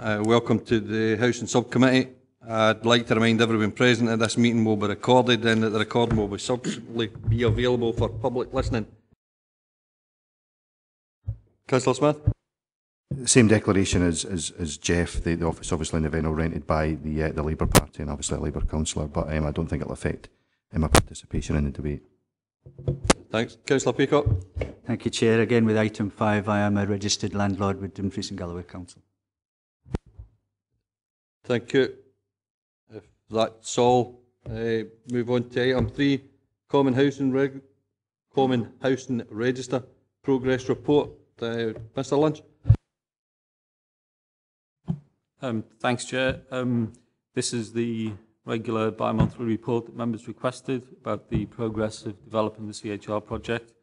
Welcome to the Housing Subcommittee. I'd like to remind everyone present that this meeting will be recorded and that the recording will be subsequently be available for public listening. Councillor Smith? Same declaration as Jeff. The office obviously in the venue rented by the Labour Party and obviously a Labour councillor, but I don't think it'll affect my participation in the debate. Thanks. Councillor Peacock? Thank you, Chair. Again, with item 5, I am a registered landlord with Dumfries and Galloway Council. Thank you. If that's all, move on to item 3, Common Housing Register Progress Report. Mr. Lynch. Thanks, Chair. This is the regular bi-monthly report that members requested about the progress of developing the CHR project.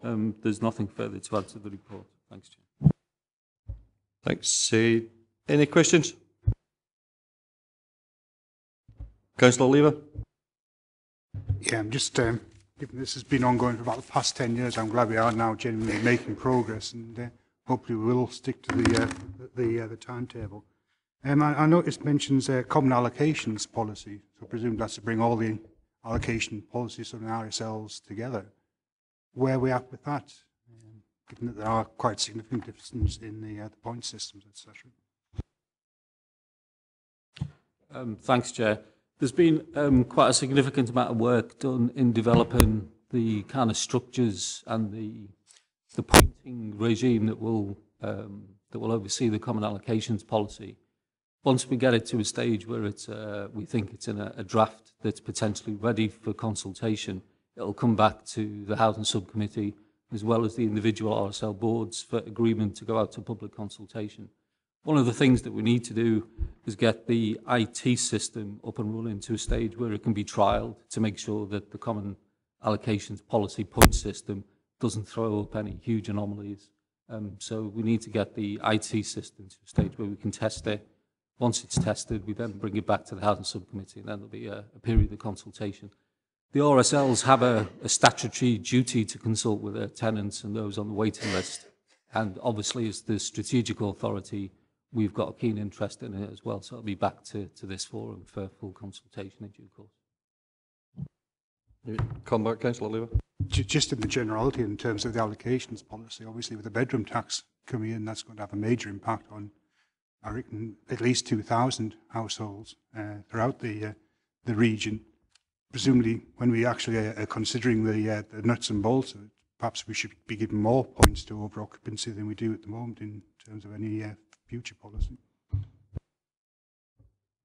There's nothing further to add to the report. Thanks, Chair. Thanks. Any questions? Councillor Lever? Yeah, I'm just, given this has been ongoing for about the past 10 years, I'm glad we are now genuinely making progress, and hopefully we will stick to the timetable. I noticed mentions common allocations policy, so I presume that's to bring all the allocation policies of the RSLs together. Where are we at with that, given that there are quite significant differences in the point systems, etc.? Thanks, Chair. There's been quite a significant amount of work done in developing the kind of structures and the pointing regime that will oversee the common allocations policy. Once we get it to a stage where it's, we think it's in a draft that's potentially ready for consultation, it'll come back to the Housing Subcommittee as well as the individual RSL boards for agreement to go out to public consultation. One of the things that we need to do is get the IT system up and running to a stage where it can be trialled to make sure that the common allocations policy point system doesn't throw up any huge anomalies. So we need to get the IT system to a stage where we can test it. Once it's tested, we then bring it back to the Housing Subcommittee, and then there'll be a period of consultation. The RSLs have a statutory duty to consult with their tenants and those on the waiting list. And obviously, as the strategic authority, we've got a keen interest in it as well. So I'll be back to this forum for full consultation in due course. Come back, Councillor Lever. Just in the generality in terms of the allocations policy, obviously with the bedroom tax coming in, that's going to have a major impact on, I reckon, at least 2,000 households throughout the region. Presumably, when we actually are considering the nuts and bolts of it, perhaps we should be giving more points to over-occupancy than we do at the moment in terms of any future policy.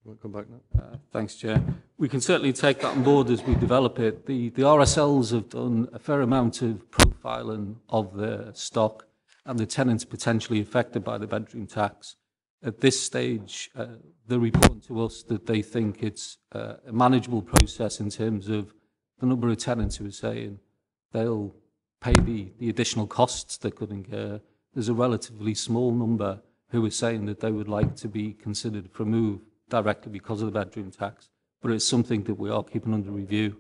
We'll come back now. Thanks, Chair. We can certainly take that on board as we develop it. The RSLs have done a fair amount of profiling of their stock and the tenants potentially affected by the bedroom tax. At this stage, they're reporting to us that they think it's a manageable process in terms of the number of tenants who are saying they'll pay the additional costs they could incur. There's a relatively small number who are saying that they would like to be considered for a move directly because of the bedroom tax. But it's something that we are keeping under review.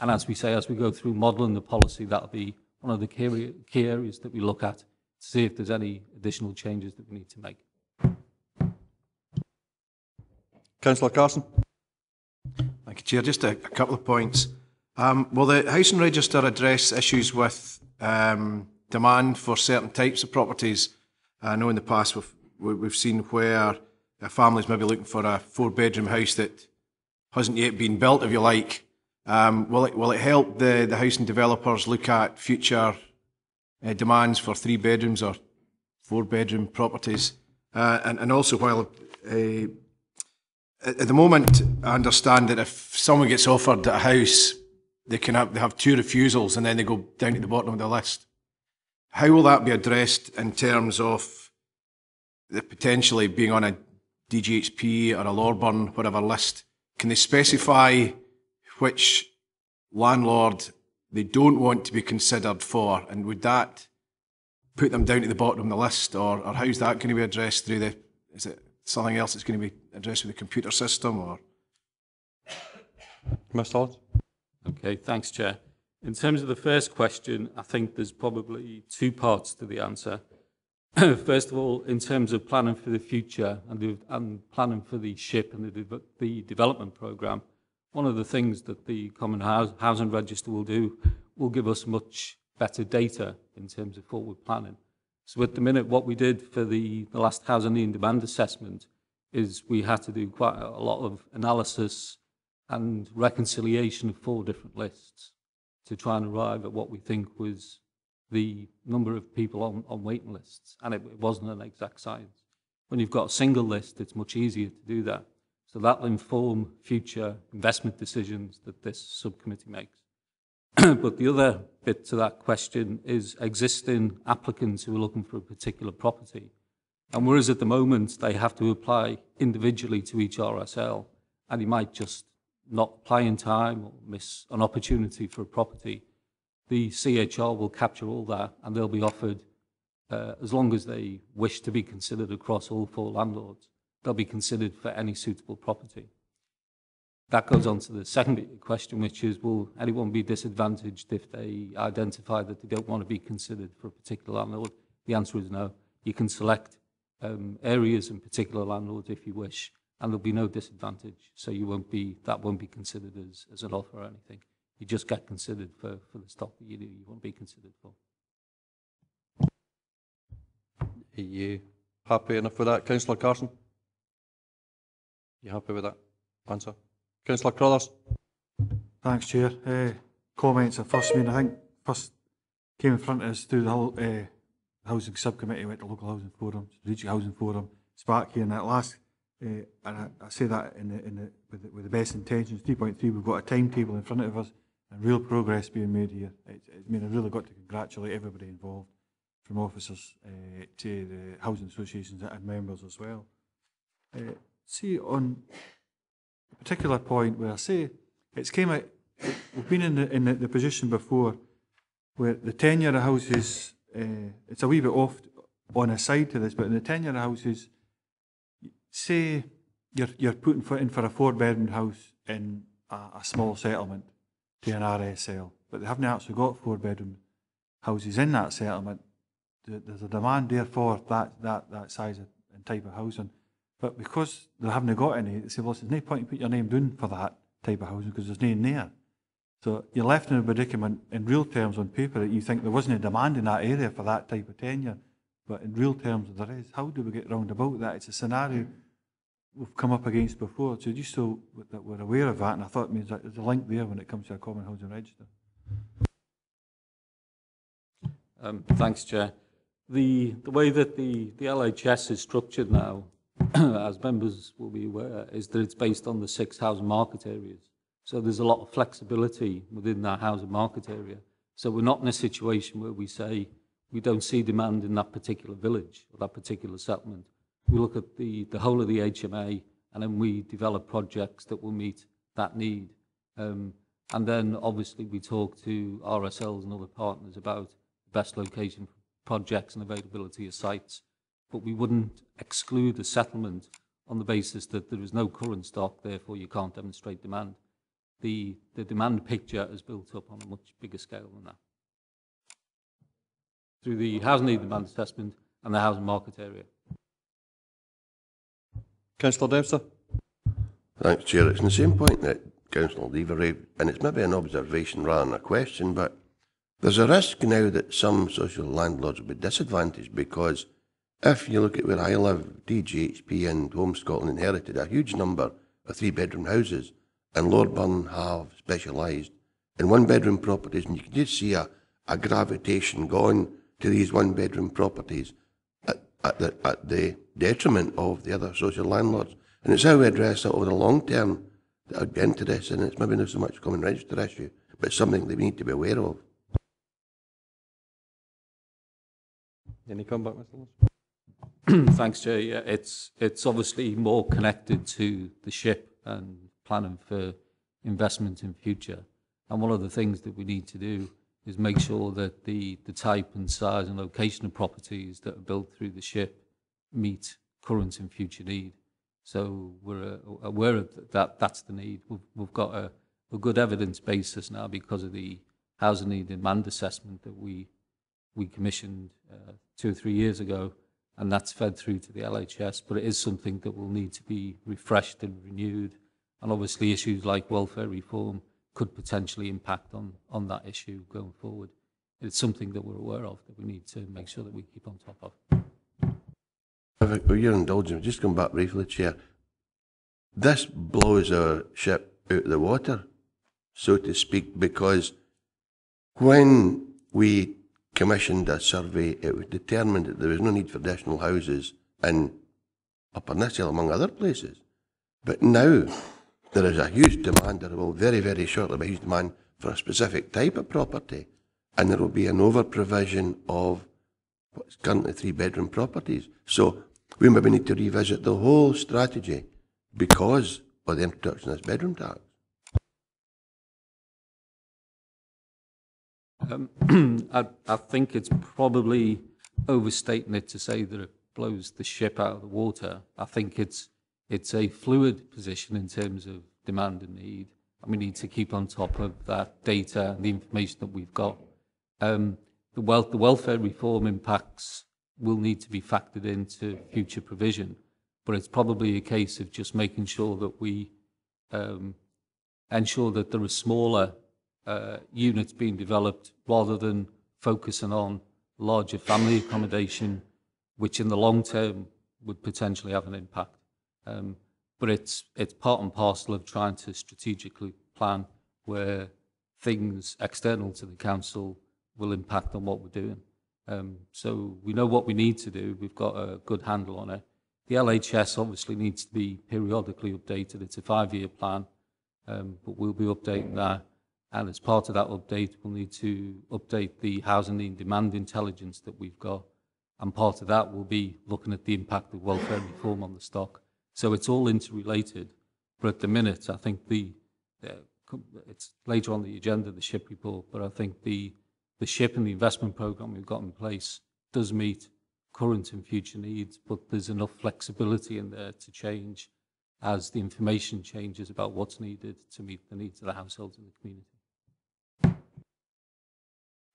And as we say, as we go through modelling the policy, that'll be one of the key areas that we look at to see if there's any additional changes that we need to make. Councillor Carson. Thank you, Chair. Just a couple of points. Will the Housing Register address issues with demand for certain types of properties? I know in the past we've seen where a family's maybe looking for a 4-bedroom house that hasn't yet been built, if you like. Will it help the housing developers look at future demands for 3 bedrooms or 4-bedroom properties? And also, while at the moment, I understand that if someone gets offered a house, they have 2 refusals and then they go down to the bottom of the list. How will that be addressed in terms of the potentially being on a DGHP or a Lorburn, whatever list? Can they specify which landlord they don't want to be considered for, and would that put them down to the bottom of the list, or how's that going to be addressed through is it something else that's going to be addressed with the computer system, or? Mr. Lodge. Okay, thanks, Chair. In terms of the first question, I think there's probably 2 parts to the answer. First of all, in terms of planning for the future and planning for the ship and the development programme, one of the things that the Common Housing Register will do will give us much better data in terms of forward planning. So at the minute, what we did for the last housing need and demand assessment is we had to do quite a lot of analysis and reconciliation of 4 different lists to try and arrive at what we think was the number of people on waiting lists, and it wasn't an exact science. When you've got a single list, it's much easier to do that. So that'll inform future investment decisions that this subcommittee makes. But the other bit to that question is existing applicants who are looking for a particular property. And whereas at the moment they have to apply individually to each RSL, and he might just not apply in time or miss an opportunity for a property, the CHR will capture all that and they'll be offered, as long as they wish to be considered across all 4 landlords, they'll be considered for any suitable property. That goes on to the second question, which is, will anyone be disadvantaged if they identify that they don't want to be considered for a particular landlord? The answer is no. You can select areas and particular landlords if you wish, and there'll be no disadvantage. So that won't be considered as an offer or anything. You just get considered for the stock that you want to be considered for. Are you happy enough with that, Councillor Carson? You happy with that answer? Councillor Crothers? Thanks, Chair. Comments at first. I think first came in front of us through the whole housing subcommittee, went to local housing forums, regional housing forum, Spark here, and that last. And I say that with the best intentions. 3.3, we've got a timetable in front of us and real progress being made here. I mean, I've really got to congratulate everybody involved, from officers to the housing associations and members as well. See, on a particular point where I say it's came out, we've been in the position before where the tenure of houses, it's a wee bit off on a side to this, but in the tenure of houses, say you're putting in for a 4-bedroom house in a small settlement to an RSL, but they haven't actually got 4-bedroom houses in that settlement. There's a demand there for that size and type of housing, but because they haven't got any, they say, well, there's no point in putting your name down for that type of housing because there's nothing there. So you're left in a predicament in real terms on paper that you think there wasn't a demand in that area for that type of tenure, but in real terms there is. How do we get round about that? It's a scenario we've come up against before, so just so that we're aware of that, and I thought it means that there's a link there when it comes to a common housing register. Thanks, Chair. The way that the LHS is structured now, as members will be aware, is that it's based on the 6 housing market areas. So there's a lot of flexibility within that housing market area. So we're not in a situation where we say we don't see demand in that particular village or that particular settlement. We look at the whole of the HMA and then we develop projects that will meet that need. And then obviously we talk to RSLs and other partners about the best location for projects and availability of sites. But we wouldn't exclude a settlement on the basis that there is no current stock, therefore you can't demonstrate demand. The demand picture is built up on a much bigger scale than that, through the housing need demand assessment and the housing market area. Councillor Dempster? Thanks, Chair. It's in the same point that Councillor Lever raised, and it's maybe an observation rather than a question, but there's a risk now that some social landlords will be disadvantaged because if you look at where I live, DGHP and Home Scotland inherited a huge number of 3-bedroom houses, and Lord Burn have specialised in 1-bedroom properties, and you can just see a gravitation going to these 1-bedroom properties at the detriment of the other social landlords. And it's how we address that over the long term that I'd be interested in. It's maybe not so much a common register issue, but it's something that we need to be aware of. Any come back, Mr. Lewis? Thanks, Chair. Yeah, it's obviously more connected to the ship and planning for investment in future. And one of the things that we need to do is make sure that the type and size and location of properties that are built through the ship meet current and future need. So we're aware of that. That's the need. We've got a good evidence basis now because of the housing need demand assessment that we commissioned 2 or 3 years ago, and that's fed through to the LHS, but it is something that will need to be refreshed and renewed. And obviously issues like welfare reform could potentially impact on that issue going forward. It's something that we're aware of, that we need to make sure that we keep on top of. With your indulgence, just come back briefly, Chair. This blows our ship out of the water, so to speak, because when we commissioned a survey, it was determined that there was no need for additional houses in Upper Nissel, among other places. But now there is a huge demand, there will very, very shortly be a huge demand for a specific type of property, and there will be an over-provision of what's currently 3-bedroom properties. So we maybe need to revisit the whole strategy because of the introduction of this bedroom tax. I think it's probably overstating it to say that it blows the ship out of the water. I think it's a fluid position in terms of demand and need, and we need to keep on top of that data and the information that we've got. The welfare reform impacts will need to be factored into future provision, but it's probably a case of just making sure that we ensure that there are smaller units being developed rather than focusing on larger family accommodation, which in the long term would potentially have an impact. But it's part and parcel of trying to strategically plan where things external to the council will impact on what we're doing. So we know what we need to do. We've got a good handle on it. The LHS obviously needs to be periodically updated. It's a 5-year plan, but we'll be updating that. And as part of that update, we'll need to update the housing and demand intelligence that we've got. And part of that will be looking at the impact of welfare reform on the stock. So it's all interrelated. But at the minute, I think it's later on the agenda, the SHIP report, but I think the SHIP and the investment programme we've got in place does meet current and future needs, but there's enough flexibility in there to change as the information changes about what's needed to meet the needs of the households in the community.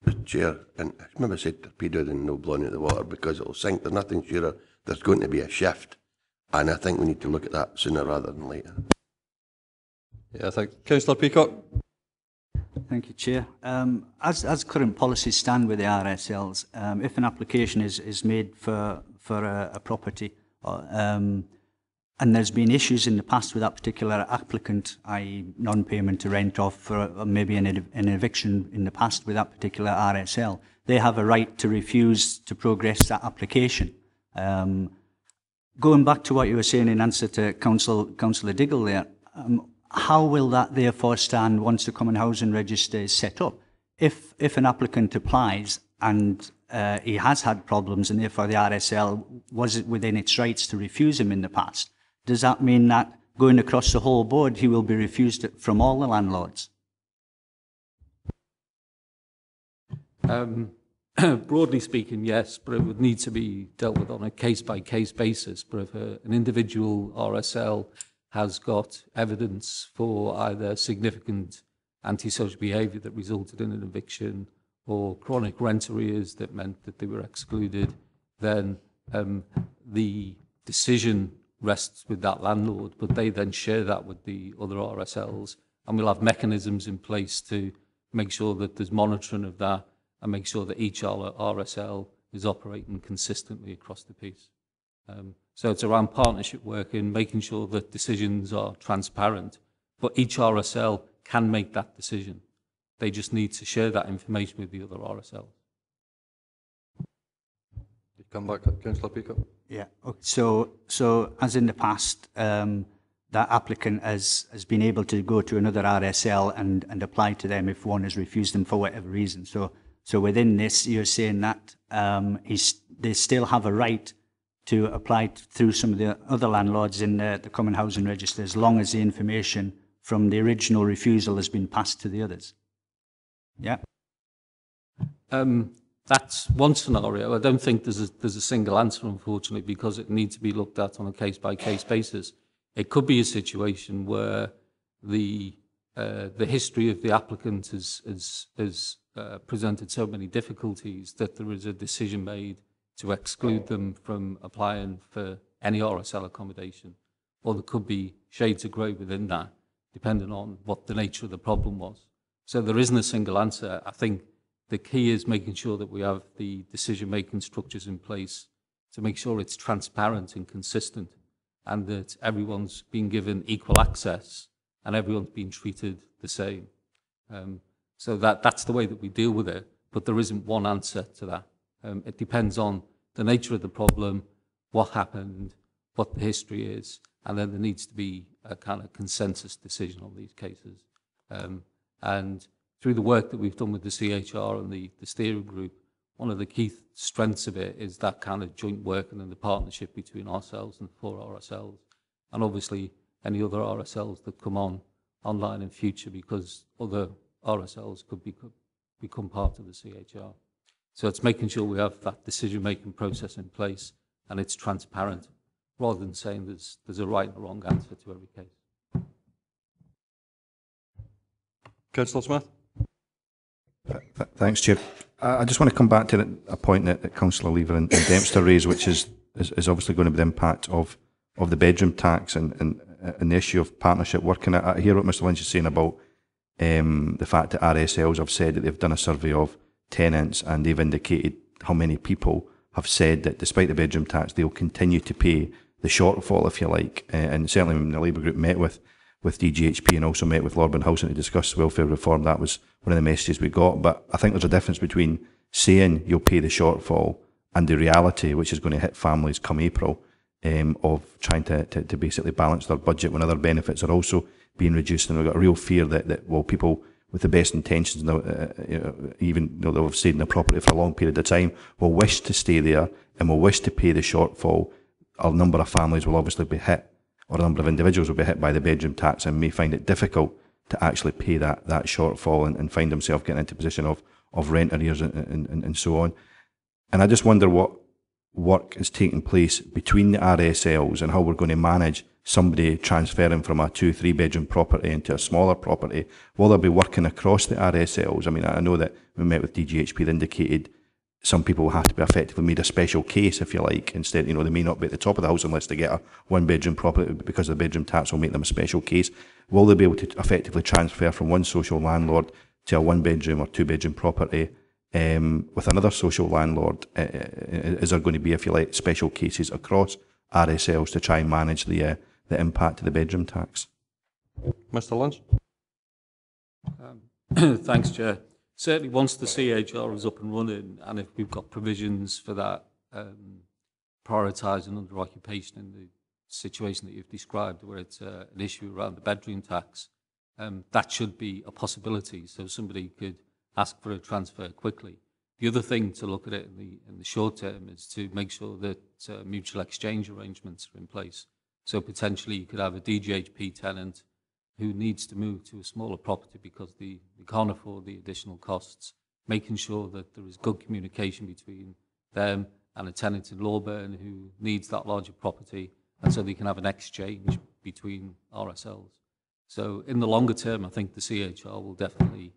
Mr. Chair, and I remember I said torpedoed and no blowing out the water because it'll sink. There's nothing sure. There's going to be a shift, and I think we need to look at that sooner rather than later. Yeah, I think Councillor Peacock. Thank you, Chair. As current policies stand with the RSLs, if an application is made for a property, and there's been issues in the past with that particular applicant, i.e. non-payment to rent off, or maybe an eviction in the past with that particular RSL, they have a right to refuse to progress that application. Going back to what you were saying in answer to Councillor Diggle there, how will that therefore stand once the Common Housing Register is set up? If an applicant applies and he has had problems and therefore the RSL was within its rights to refuse him in the past, does that mean that going across the whole board he will be refused from all the landlords? Broadly speaking, yes, but it would need to be dealt with on a case-by-case basis. But if an individual RSL has got evidence for either significant antisocial behaviour that resulted in an eviction or chronic rent arrears that meant that they were excluded, then the decision rests with that landlord, but they then share that with the other RSLs, and we'll have mechanisms in place to make sure that there's monitoring of that and make sure that each RSL is operating consistently across the piece. So it's around partnership working, making sure that decisions are transparent, but each RSL can make that decision. They just need to share that information with the other RSLs. You come back, Councillor Peacock. Yeah. Okay. So as in the past, that applicant has been able to go to another RSL and apply to them if one has refused them for whatever reason. So within this, you're saying that they still have a right to apply through some of the other landlords in the Common Housing Register as long as the information from the original refusal has been passed to the others. Yeah. That's one scenario. I don't think there's a single answer, unfortunately, because it needs to be looked at on a case-by-case basis. It could be a situation where the history of the applicant has presented so many difficulties that there is a decision made to exclude them from applying for any RSL accommodation, or there could be shades of grey within that, depending on what the nature of the problem was. So there isn't a single answer. I think the key is making sure that we have the decision-making structures in place to make sure it's transparent and consistent, and that everyone's been given equal access and everyone's been treated the same. So that's the way that we deal with it, but there isn't one answer to that. It depends on the nature of the problem, what happened, what the history is, and then there needs to be a kind of consensus decision on these cases. And through the work that we've done with the CHR and the steering group, one of the key strengths of it is that kind of joint work and then the partnership between ourselves and 4 RSLs, and obviously any other RSLs that come online in future, because other RSLs could become part of the CHR. So it's making sure we have that decision-making process in place and it's transparent, rather than saying there's a right and a wrong answer to every case. Councillor Smith? Thanks, Chair. I just want to come back to a point that Councillor Lever and Dempster raised, which is obviously going to be the impact of the bedroom tax and the issue of partnership working. I hear what Mr Lynch is saying about the fact that RSLs have said that they've done a survey of tenants and they've indicated how many people have said that despite the bedroom tax, they'll continue to pay the shortfall, if you like. And certainly when the Labour group met with DGHP and also met with Lord Housing to discuss welfare reform, that was one of the messages we got. But I think there's a difference between saying you'll pay the shortfall and the reality, which is going to hit families come April, of trying to basically balance their budget when other benefits are also being reduced. And we've got a real fear that people with the best intentions, even though they've stayed in the property for a long period of time, will wish to stay there and will wish to pay the shortfall. A number of families will obviously be hit, or a number of individuals will be hit by the bedroom tax and may find it difficult to actually pay that shortfall and find themselves getting into a position of rent arrears and so on. And I just wonder what work is taking place between the RSLs and how we're going to manage somebody transferring from a 2-3 bedroom property into a smaller property. Will they be working across the RSLs? I mean, I know that we met with DGHP, they indicated some people will have to be effectively made a special case, if you like. Instead, they may not be at the top of the house unless they get a 1-bedroom property, because the bedroom tax will make them a special case. Will they be able to effectively transfer from one social landlord to a 1-bedroom or 2-bedroom property with another social landlord? Is there going to be, if you like, special cases across RSLs to try and manage the impact of the bedroom tax? Mr Lynch? Thanks, Chair. Certainly once the CHR is up and running, and if we've got provisions for that prioritising under occupation in the situation that you've described, where it's an issue around the bedroom tax, that should be a possibility, so somebody could ask for a transfer quickly. The other thing to look at it in the short term is to make sure that mutual exchange arrangements are in place. So potentially you could have a DGHP tenant who needs to move to a smaller property because they can't afford the additional costs, making sure that there is good communication between them and a tenant in Lawburn who needs that larger property, and so they can have an exchange between RSLs. So in the longer term, I think the CHR will definitely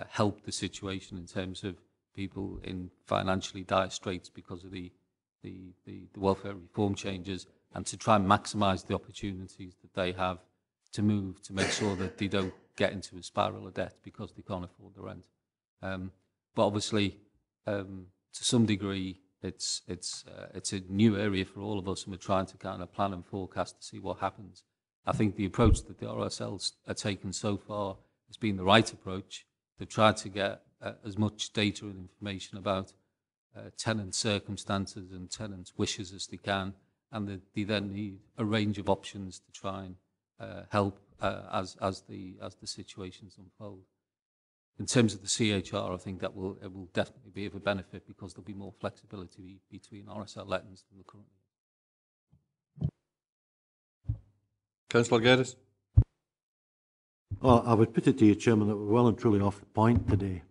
help the situation in terms of people in financially dire straits because of the welfare reform changes, and to try and maximise the opportunities that they have to move, to make sure that they don't get into a spiral of debt because they can't afford the rent. But obviously, to some degree, it's a new area for all of us, and we're trying to kind of plan and forecast to see what happens. I think the approach that the RSLs are taking so far has been the right approach. They've tried to get as much data and information about tenant circumstances and tenants' wishes as they can, and they then need a range of options to try and help as the situations unfold. In terms of the CHR, I think it will definitely be of a benefit because there'll be more flexibility between RSL lettings than the current. Councillor Geddes? Well, I would put it to you, Chairman, that we're well and truly off the point today.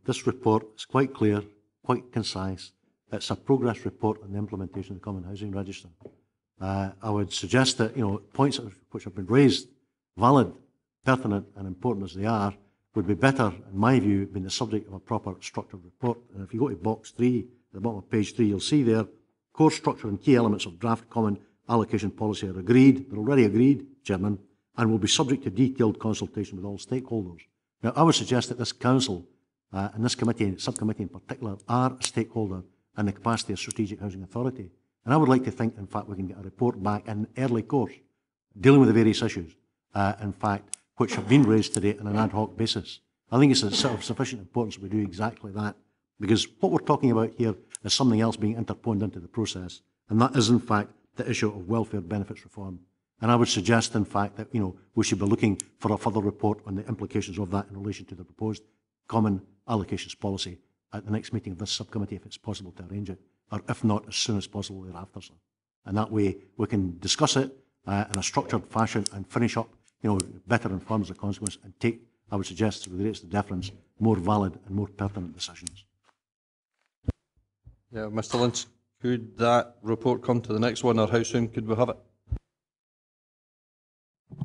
This report is quite clear, quite concise. It's a progress report on the implementation of the Common Housing Register. I would suggest that points which have been raised, valid, pertinent and important as they are, would be better, in my view, being the subject of a proper structured report. And if you go to box 3 at the bottom of page 3, you'll see there, core structure and key elements of draft common allocation policy are agreed, they're already agreed, Chairman, and will be subject to detailed consultation with all stakeholders. Now, I would suggest that this council and this committee, subcommittee in particular, are a stakeholder in the capacity of Strategic Housing Authority. And I would like to think, in fact, we can get a report back in early course, dealing with the various issues, in fact, which have been raised today on an ad hoc basis. I think it's of sufficient importance we do exactly that, because what we're talking about here is something else being interponed into the process, and that is, in fact, the issue of welfare benefits reform. And I would suggest, in fact, that we should be looking for a further report on the implications of that in relation to the proposed common allocations policy at the next meeting of this subcommittee, if it's possible to arrange it, or if not, as soon as possible thereafter, sir. And that way we can discuss it in a structured fashion and finish up, better informed as a consequence, and take, I would suggest, with the greatest deference, more valid and more pertinent decisions. Yeah, Mr. Lynch, could that report come to the next one, or how soon could we have it?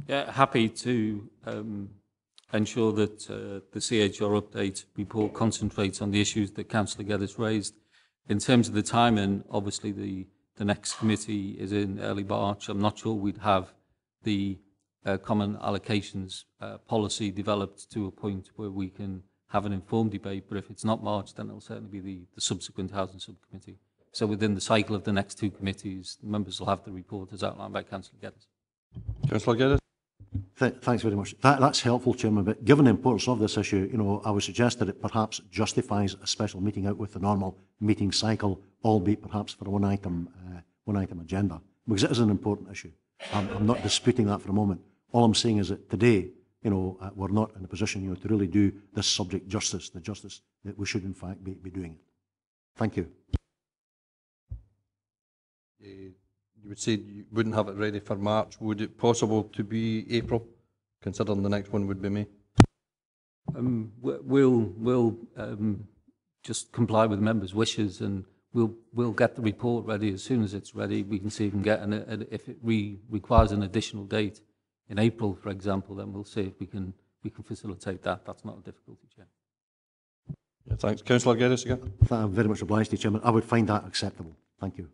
Yeah, happy to ensure that the CHR update report concentrates on the issues that Councillor Geddes raised. In terms of the timing, obviously the next committee is in early March. I'm not sure we'd have the common allocations policy developed to a point where we can have an informed debate, but if it's not March, then it'll certainly be the subsequent housing subcommittee. So within the cycle of the next two committees, members will have the report as outlined by Councillor Geddes. Councillor Geddes? Thanks very much. That's helpful, Chairman, but given the importance of this issue, I would suggest that it perhaps justifies a special meeting out with the normal meeting cycle, albeit perhaps for a one-item agenda, because it is an important issue. I'm not disputing that for a moment. All I'm saying is that today, we're not in a position, to really do this subject justice, the justice that we should, in fact, be doing it. Thank you. You would say you wouldn't have it ready for March. Would it possible to be April, considering the next one would be May? We'll just comply with members' wishes, and we'll get the report ready as soon as it's ready. We can see if we can get if it requires an additional date in April, for example, then we'll see if we can facilitate that. That's not a difficulty, Chair. Yeah, thanks. Councillor Geddes again. I'm very much obliged to you, Chairman. I would find that acceptable. Thank you.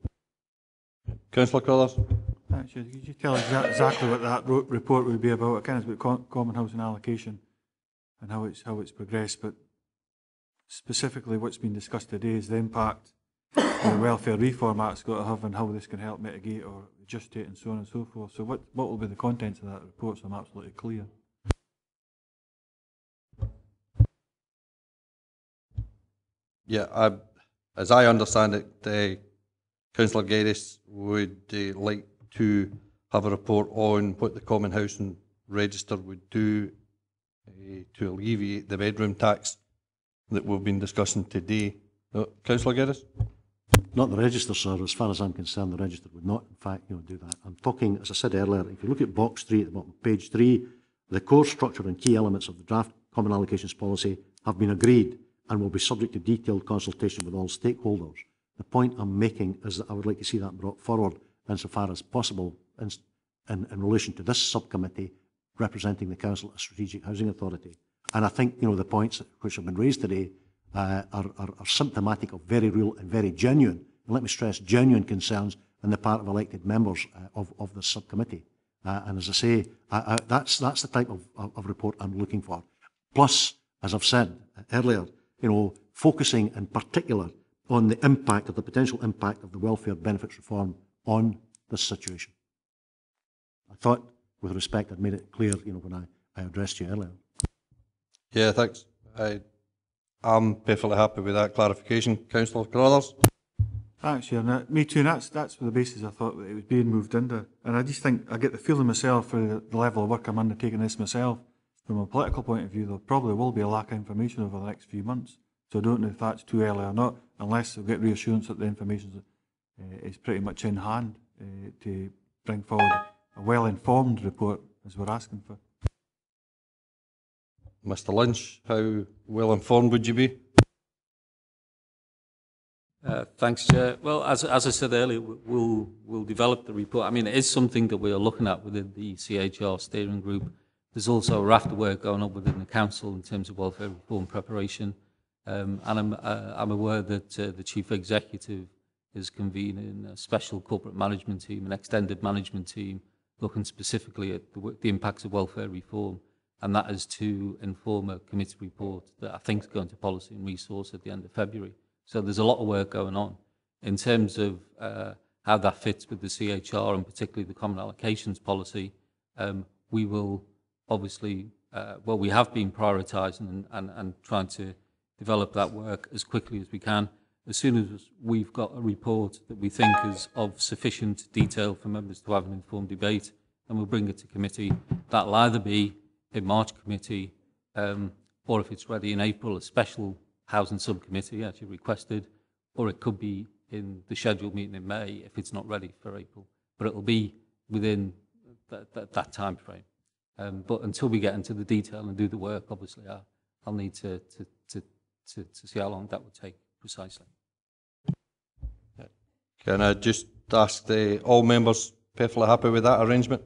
Councillor Crothers. Thanks, Chair. Could you tell exactly what that report would be about? It kind of about common housing allocation and how it's progressed, but specifically what's been discussed today is the impact the Welfare Reform Act's got to have and how this can help mitigate or adjust it and so on and so forth. So what will be the contents of that report, so I'm absolutely clear? Yeah, as I understand it, Councillor Geddes would like to have a report on what the Common Housing Register would do to alleviate the bedroom tax that we've been discussing today. Councillor Geddes? Not the register, sir. As far as I'm concerned, the register would not, in fact, do that. I'm talking, as I said earlier, if you look at box 3 at the bottom of page 3, the core structure and key elements of the draft Common Allocations Policy have been agreed and will be subject to detailed consultation with all stakeholders. The point I'm making is that I would like to see that brought forward insofar as possible in relation to this subcommittee representing the Council as Strategic Housing Authority. And I think, the points which have been raised today are symptomatic of very real and very genuine, and let me stress, genuine concerns on the part of elected members of this subcommittee. And as I say, that's the type of report I'm looking for. Plus, as I've said earlier, focusing in particular on the impact, or the potential impact of the welfare benefits reform on this situation. I thought, with respect, I'd made it clear, when I addressed you earlier. Yeah, thanks. I'm perfectly happy with that clarification. Councillor Crothers? Thanks, Chair. Now, me too, and that's the basis I thought that it was being moved into. And I just think, I get the feeling myself, for the level of work I'm undertaking this myself, from a political point of view, there probably will be a lack of information over the next few months. So I don't know if that's too early or not, unless we'll get reassurance that the information is pretty much in hand to bring forward a well-informed report, as we're asking for. Mr. Lynch, how well-informed would you be? Thanks, Chair. Well, as I said earlier, we'll develop the report. I mean, it is something that we are looking at within the CHR steering group. There's also a raft of work going on within the council in terms of welfare reform preparation. And I'm aware that the Chief Executive is convening a special corporate management team, an extended management team, looking specifically at the impacts of welfare reform, and that is to inform a committee report that I think is going to policy and resource at the end of February. So there's a lot of work going on. In terms of how that fits with the CHR and particularly the common allocations policy, we will obviously, well, we have been prioritising and trying to develop that work as quickly as we can. As soon as we've got a report that we think is of sufficient detail for members to have an informed debate, and we'll bring it to committee. That'll either be in March committee, or if it's ready in April, a special housing subcommittee, as you requested, or it could be in the scheduled meeting in May if it's not ready for April. But it'll be within that time frame. But until we get into the detail and do the work, obviously, I'll need to see how long that would take precisely. Can I just ask all members perfectly happy with that arrangement?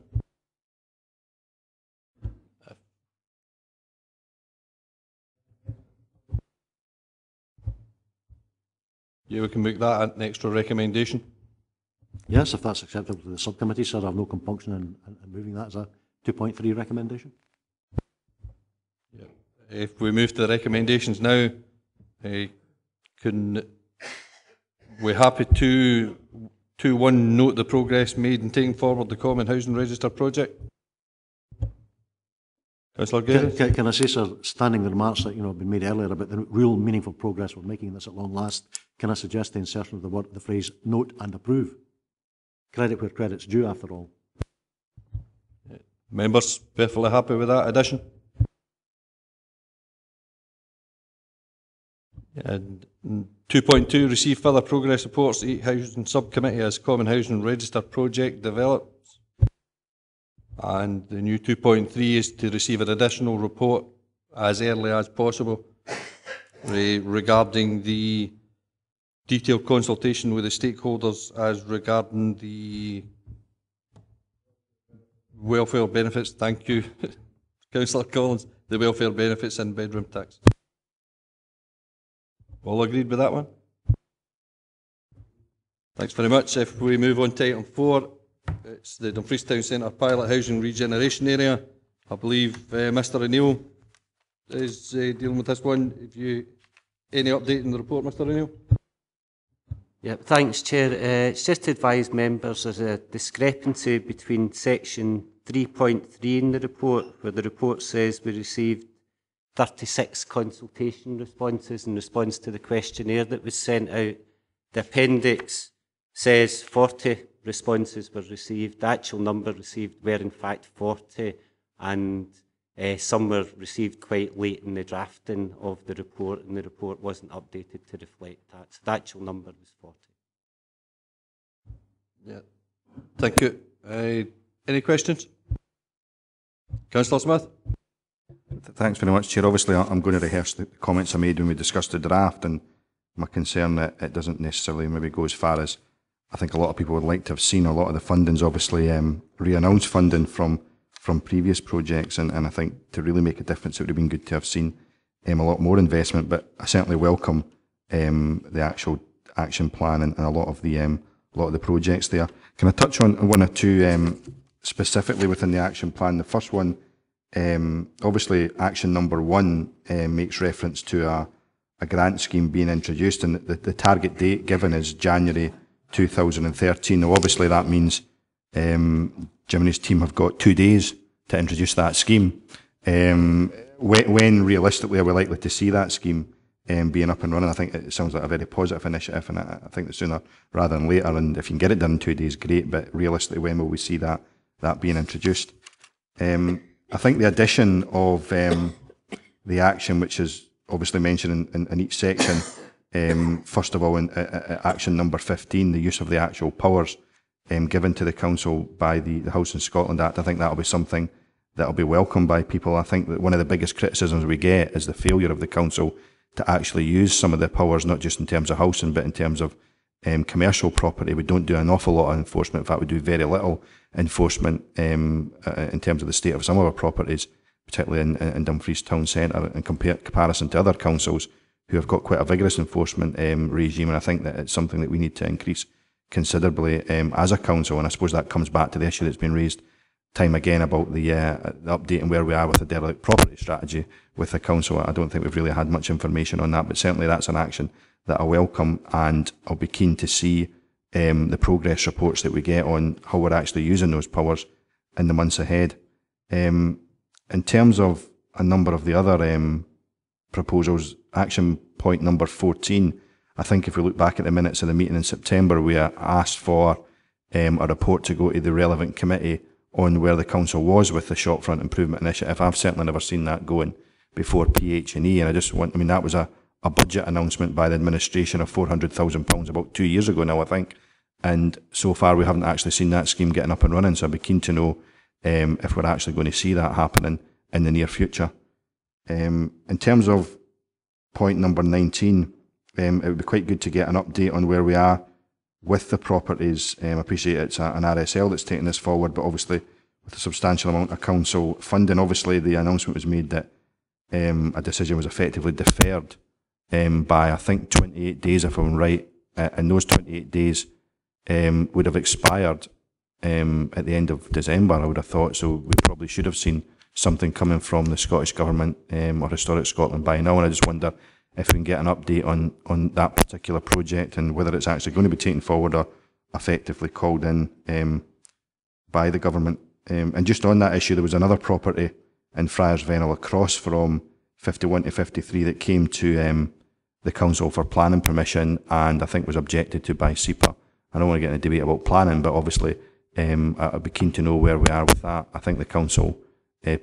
Yeah, we can make that an extra recommendation. Yes, if that's acceptable to the subcommittee, sir, I have no compunction in moving that as a 2.3 recommendation. Yeah. If we move to the recommendations now, can we happy to 2.1 note the progress made in taking forward the Common Housing Register project? Councillor Gay? Can I say, sir, standing the remarks that have been made earlier about the real meaningful progress we're making in this at long last, can I suggest the insertion of the phrase note and approve? Credit where credit's due, after all. Members perfectly happy with that addition? And 2.2, receive further progress reports to each housing subcommittee as Common Housing Register project develops. And the new 2.3 is to receive an additional report as early as possible regarding the detailed consultation with the stakeholders as regarding the welfare benefits. Thank you, Councillor Collins. The welfare benefits and bedroom tax. All agreed with that one? Thanks very much. If we move on to item 4, it's the Dumfries Town Centre Pilot Housing Regeneration Area. I believe Mr O'Neill is dealing with this one. If you any update in the report, Mr O'Neill? Yeah, thanks, Chair. It's just to advise members there's a discrepancy between section 3.3 in the report, where the report says we received 36 consultation responses in response to the questionnaire that was sent out. The appendix says 40 responses were received. The actual number received were in fact 40, and some were received quite late in the drafting of the report, and the report wasn't updated to reflect that. So the actual number was 40. Yeah. Thank you. Any questions? Councillor Smith? Thanks very much, Chair. Obviously, I'm going to rehearse the comments I made when we discussed the draft, and my concern that it doesn't necessarily maybe go as far as I think a lot of people would like to have seen. A lot of the funding's obviously re-announced funding from previous projects, and I think to really make a difference, it would have been good to have seen a lot more investment. But I certainly welcome the actual action plan and a lot of the projects there. Can I touch on one or two specifically within the action plan? The first one, obviously, action number 1 makes reference to a grant scheme being introduced, and the target date given is January 2013. Now, obviously, that means Jim and his team have got 2 days to introduce that scheme. When realistically are we likely to see that scheme being up and running? I think it sounds like a very positive initiative, and I think the sooner rather than later. And if you can get it done in 2 days, great. But realistically, when will we see that being introduced? I think the addition of the action, which is obviously mentioned in each section, first of all, in action number 15, the use of the actual powers given to the council by the Housing Scotland Act, I think that will be something that will be welcomed by people. I think that one of the biggest criticisms we get is the failure of the council to actually use some of the powers, not just in terms of housing, but in terms of commercial property. We don't do an awful lot of enforcement. In fact, we do very little enforcement in terms of the state of some of our properties, particularly in Dumfries Town Centre, in comparison to other councils. who have got quite a vigorous enforcement regime, and I think that it's something that we need to increase considerably as a council. And I suppose that comes back to the issue that's been raised time again about the update and where we are with the derelict property strategy with the council. I don't think we've really had much information on that, but certainly that's an action that I welcome, and I'll be keen to see the progress reports that we get on how we're actually using those powers in the months ahead. In terms of a number of the other proposals, action point number 14, I think if we look back at the minutes of the meeting in September, we asked for a report to go to the relevant committee on where the council was with the Shopfront Improvement Initiative. I've certainly never seen that going before PH&E, and that was a budget announcement by the administration of £400,000 about 2 years ago now, I think, and so far we haven't actually seen that scheme getting up and running, so I'd be keen to know if we're actually going to see that happening in the near future. In terms of point number 19, it would be quite good to get an update on where we are with the properties. I appreciate it's an RSL that's taking this forward, but obviously with a substantial amount of council funding, obviously the announcement was made that a decision was effectively deferred by, I think, 28 days, if I'm right, and those 28 days would have expired at the end of December, I would have thought, so we probably should have seen something coming from the Scottish Government or Historic Scotland by now, and I just wonder if we can get an update on that particular project and whether it's actually going to be taken forward or effectively called in by the government. And just on that issue, there was another property in Friars Vennel across from 51 to 53 that came to the council for planning permission, and I think was objected to by SEPA. I don't want to get in a debate about planning, but obviously I'd be keen to know where we are with that. I think the council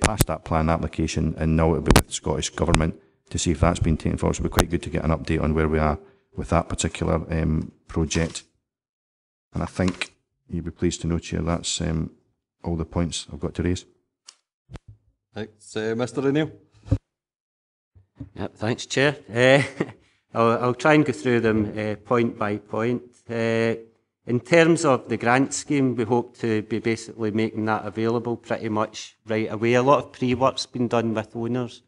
passed that plan application, and now it'll be with the Scottish Government to see if that's been taken forward. So it'd be quite good to get an update on where we are with that particular project. And I think you'd be pleased to know, Chair, that's all the points I've got to raise. Thanks, Mr. O'Neill. Yep, thanks, Chair. I'll try and go through them point by point. In terms of the grant scheme, we hope to be basically making that available pretty much right away. A lot of pre-work's been done with owners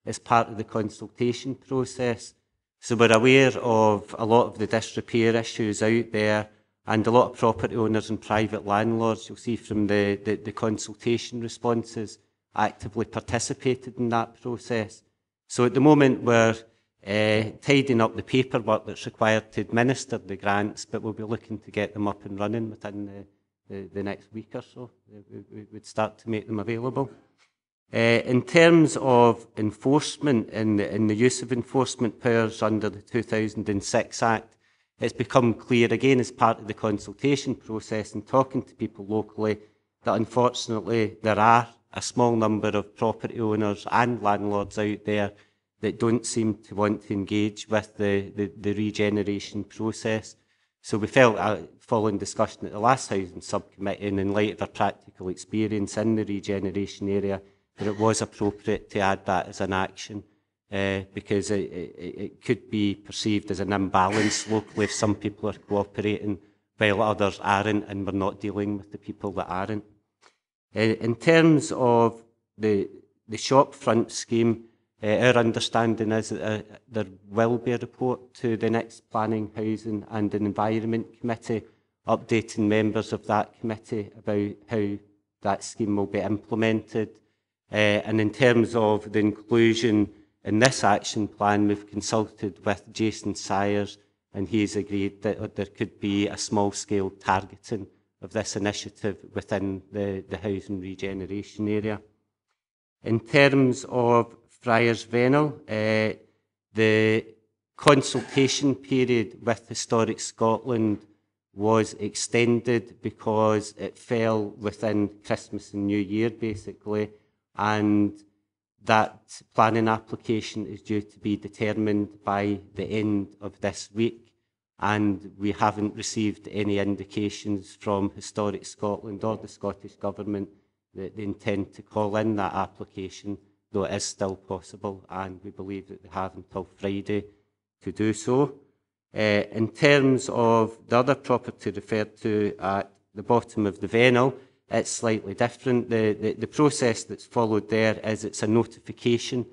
as part of the consultation process. So we're aware of a lot of the disrepair issues out there, and a lot of property owners and private landlords, you'll see from the consultation responses, actively participated in that process. So at the moment we're tidying up the paperwork that's required to administer the grants, but we'll be looking to get them up and running within the next week or so. We would start to make them available. In terms of enforcement and the use of enforcement powers under the 2006 Act, it's become clear again as part of the consultation process and talking to people locally that unfortunately there are a small number of property owners and landlords out there that don't seem to want to engage with the regeneration process. So we felt, following discussion at the last Housing Subcommittee and in light of our practical experience in the regeneration area, that it was appropriate to add that as an action because it could be perceived as an imbalance locally if some people are cooperating while others aren't, and we're not dealing with the people that aren't. In terms of the shopfront scheme, our understanding is that there will be a report to the next Planning, Housing and Environment Committee, updating members of that committee about how that scheme will be implemented. And in terms of the inclusion in this action plan, we've consulted with Jason Sayers, and he's agreed that there could be a small-scale targeting of this initiative within the housing regeneration area. In terms of Friars Vennel, the consultation period with Historic Scotland was extended because it fell within Christmas and New Year, basically, and that planning application is due to be determined by the end of this week, and we haven't received any indications from Historic Scotland or the Scottish Government that they intend to call in that application, though it is still possible, and we believe that they have until Friday to do so. In terms of the other property referred to at the bottom of the Vennel, it's slightly different. The process that's followed there is it's a notification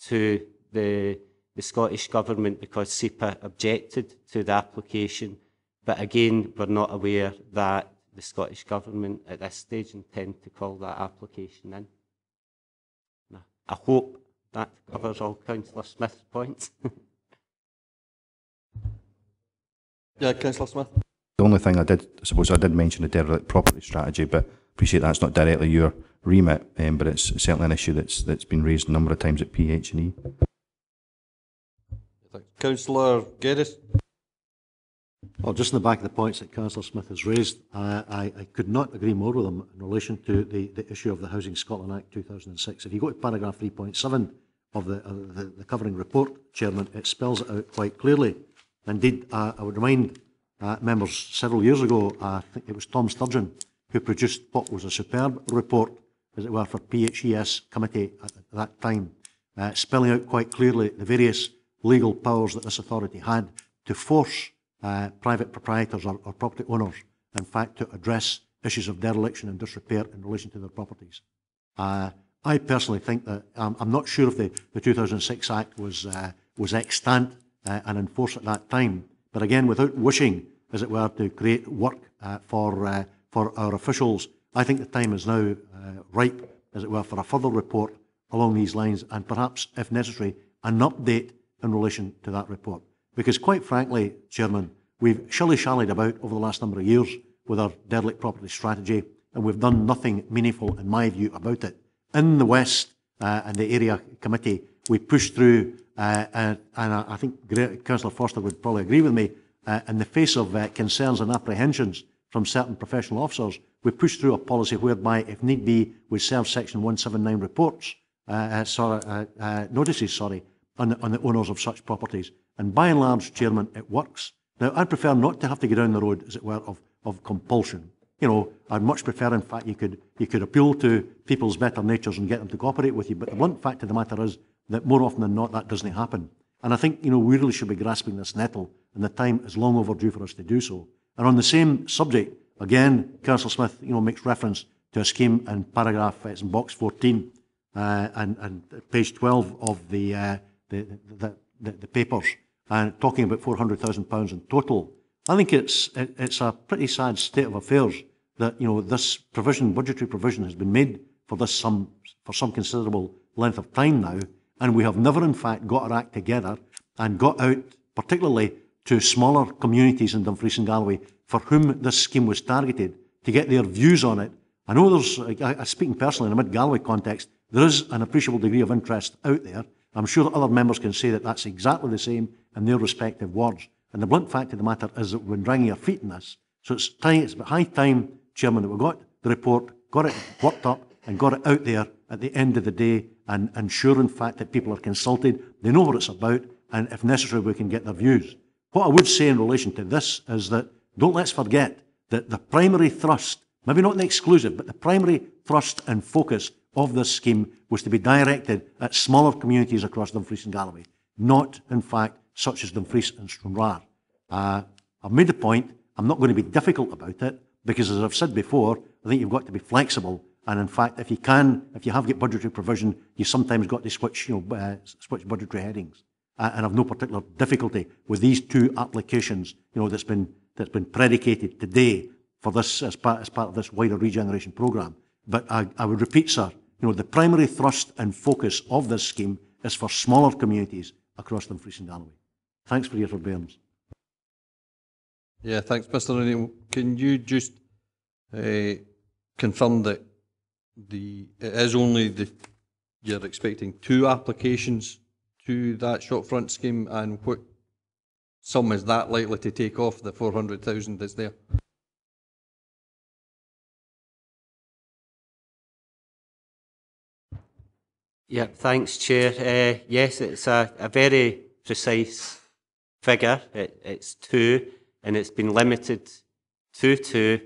to the the Scottish Government because SEPA objected to the application. But again, we're not aware that the Scottish Government at this stage intend to call that application in. I hope that covers all Councillor Smith's points. Yeah, Councillor Smith. The only thing I did mention the derelict property strategy, but appreciate that's not directly your remit, but it's certainly an issue that's been raised a number of times at PH&E. Councillor Geddes. Well, just in the back of the points that Councillor Smith has raised, I could not agree more with him in relation to the issue of the Housing Scotland Act 2006. If you go to paragraph 3.7 of the covering report, Chairman, it spells it out quite clearly. Indeed, I would remind members several years ago, I think it was Tom Sturgeon, who produced what was a superb report, as it were, for PHES committee at that time, spelling out quite clearly the various legal powers that this authority had to force private proprietors or property owners, in fact, to address issues of dereliction and disrepair in relation to their properties. I personally think that, I'm not sure if the 2006 Act was extant and enforced at that time, but again, without wishing, as it were, to create work for our officials, I think the time is now ripe, as it were, for a further report along these lines and perhaps, if necessary, an update in relation to that report. Because quite frankly, Chairman, we've shilly-shallied about over the last number of years with our derelict property strategy, and we've done nothing meaningful, in my view, about it. In the West and the area committee, we pushed through, and I think Councillor Foster would probably agree with me, in the face of concerns and apprehensions from certain professional officers, we pushed through a policy whereby, if need be, we serve Section 179 reports, notices, on the owners of such properties. And by and large, Chairman, it works. Now, I'd prefer not to have to go down the road, as it were, of compulsion. You know, I'd much prefer, in fact, you could appeal to people's better natures and get them to cooperate with you. But the blunt fact of the matter is that more often than not, that doesn't happen. And I think, you know, we really should be grasping this nettle, and the time is long overdue for us to do so. And on the same subject, again, Councillor Smith, you know, makes reference to a scheme in paragraph, it's in box 14 and page 12 of the papers, and talking about £400,000 in total. I think it's a pretty sad state of affairs that, you know, this provision, budgetary provision, has been made for this for some considerable length of time now, and we have never, in fact, got our act together and got out, particularly to smaller communities in Dumfries and Galloway, for whom this scheme was targeted, to get their views on it. I know speaking personally in a mid-Galloway context, there is an appreciable degree of interest out there. I'm sure that other members can say that that's exactly the same in their respective wards. And the blunt fact of the matter is that we've been dragging our feet in this. So it's high time, Chairman, that we got the report, got it worked up, and got it out there at the end of the day, and ensure, in fact, that people are consulted, they know what it's about, and if necessary, we can get their views. What I would say in relation to this is that don't let's forget that the primary thrust, maybe not the exclusive, but the primary thrust and focus of this scheme was to be directed at smaller communities across Dumfries and Galloway, not, in fact, such as Dumfries and Stranraer. I've made the point, I'm not going to be difficult about it, because as I've said before, I think you've got to be flexible, and in fact, if you have got budgetary provision, you sometimes got to switch budgetary headings. And I've no particular difficulty with these two applications, you know, that's been predicated today for this as part of this wider regeneration programme. But I would repeat, sir, you know, the primary thrust and focus of this scheme is for smaller communities across Dumfries and Galloway. Thanks for your forbearance. Yeah, thanks, Mr. O'Neill. Can you just confirm that it is only you're expecting 2 applications to that shopfront scheme, and what sum is that likely to take off the 400,000 that's there? Yeah, thanks, Chair. Yes, it's a very precise figure. It's 2, and it's been limited to 2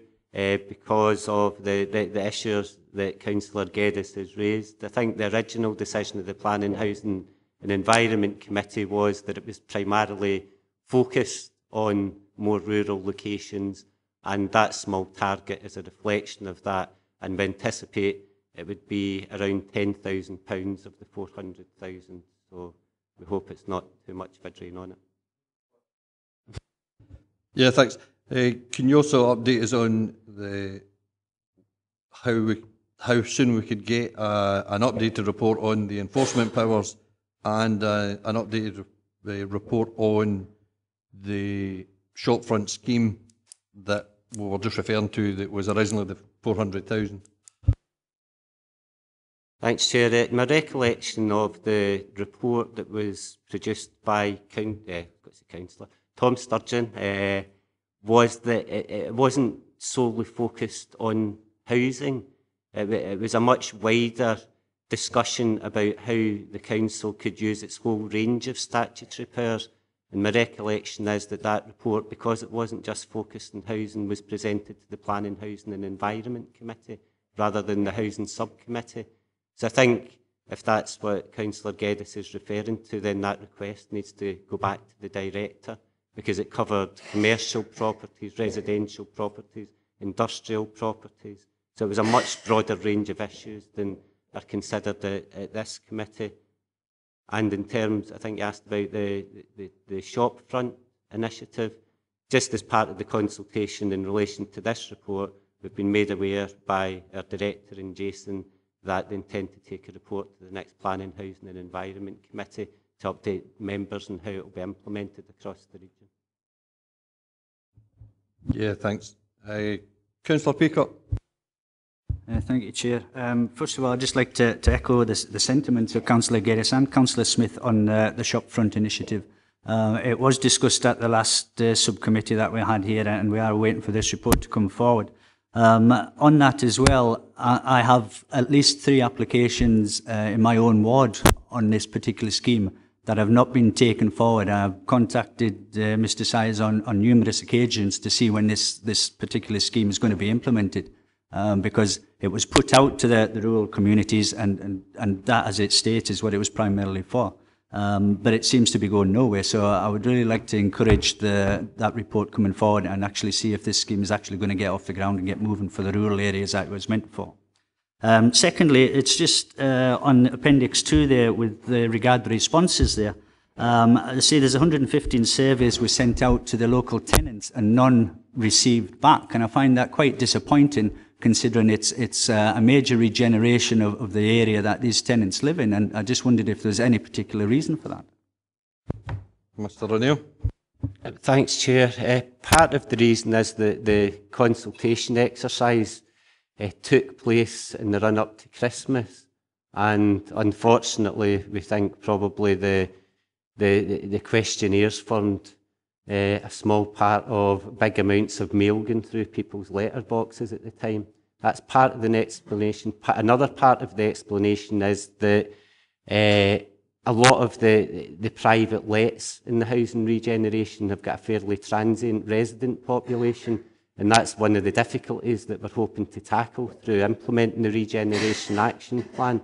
because of the issues that Councillor Geddes has raised. I think the original decision of the Planning, Housing and Environment Committee was that it was primarily focused on more rural locations, and that small target is a reflection of that, and we anticipate it would be around £10,000 of the 400,000. So we hope it's not too much of a drain on it. Yeah, thanks. Can you also update us on how soon we could get an updated report on the enforcement powers and an updated report on the shopfront scheme that we were just referring to, that was originally the 400,000? Thanks, Chair. My recollection of the report that was produced by Councillor Tom Sturgeon was that it wasn't solely focused on housing. It was a much wider discussion about how the council could use its whole range of statutory powers. And my recollection is that that report, because it wasn't just focused on housing, was presented to the Planning, Housing and Environment Committee rather than the Housing Subcommittee. So I think if that's what Councillor Geddes is referring to, then that request needs to go back to the Director, because it covered commercial properties, residential properties, industrial properties. So it was a much broader range of issues than are considered at this committee. And in terms, I think you asked about the shopfront initiative, just as part of the consultation in relation to this report, we've been made aware by our Director and Jason that they intend to take a report to the next Planning, Housing and Environment Committee to update members on how it will be implemented across the region. Yeah, thanks. Councillor Peacock. Thank you, Chair. First of all, I'd just like to echo the sentiments of Councillor Geddes and Councillor Smith on the shopfront initiative. It was discussed at the last subcommittee that we had here, and we are waiting for this report to come forward. On that as well, I have at least 3 applications in my own ward on this particular scheme that have not been taken forward. I've contacted Mr. Sires on numerous occasions to see when this particular scheme is going to be implemented, because it was put out to the rural communities, and that, as it states, is what it was primarily for. But it seems to be going nowhere, so I would really like to encourage that report coming forward and actually see if this scheme is actually going to get off the ground and get moving for the rural areas that it was meant for. Secondly, it's just on Appendix 2 there with regard to the responses there. I see there's 115 surveys were sent out to the local tenants and none received back, and I find that quite disappointing, considering it's a major regeneration of the area that these tenants live in, and I just wondered if there's any particular reason for that. Mr. O'Neill. Thanks, Chair. Part of the reason is that the consultation exercise took place in the run-up to Christmas, and unfortunately we think probably the questionnaires formed a small part of big amounts of mail going through people's letterboxes at the time. That's part of the explanation. Another part of the explanation is that a lot of the private lets in the housing regeneration have got a fairly transient resident population, and that's one of the difficulties that we're hoping to tackle through implementing the Regeneration Action Plan.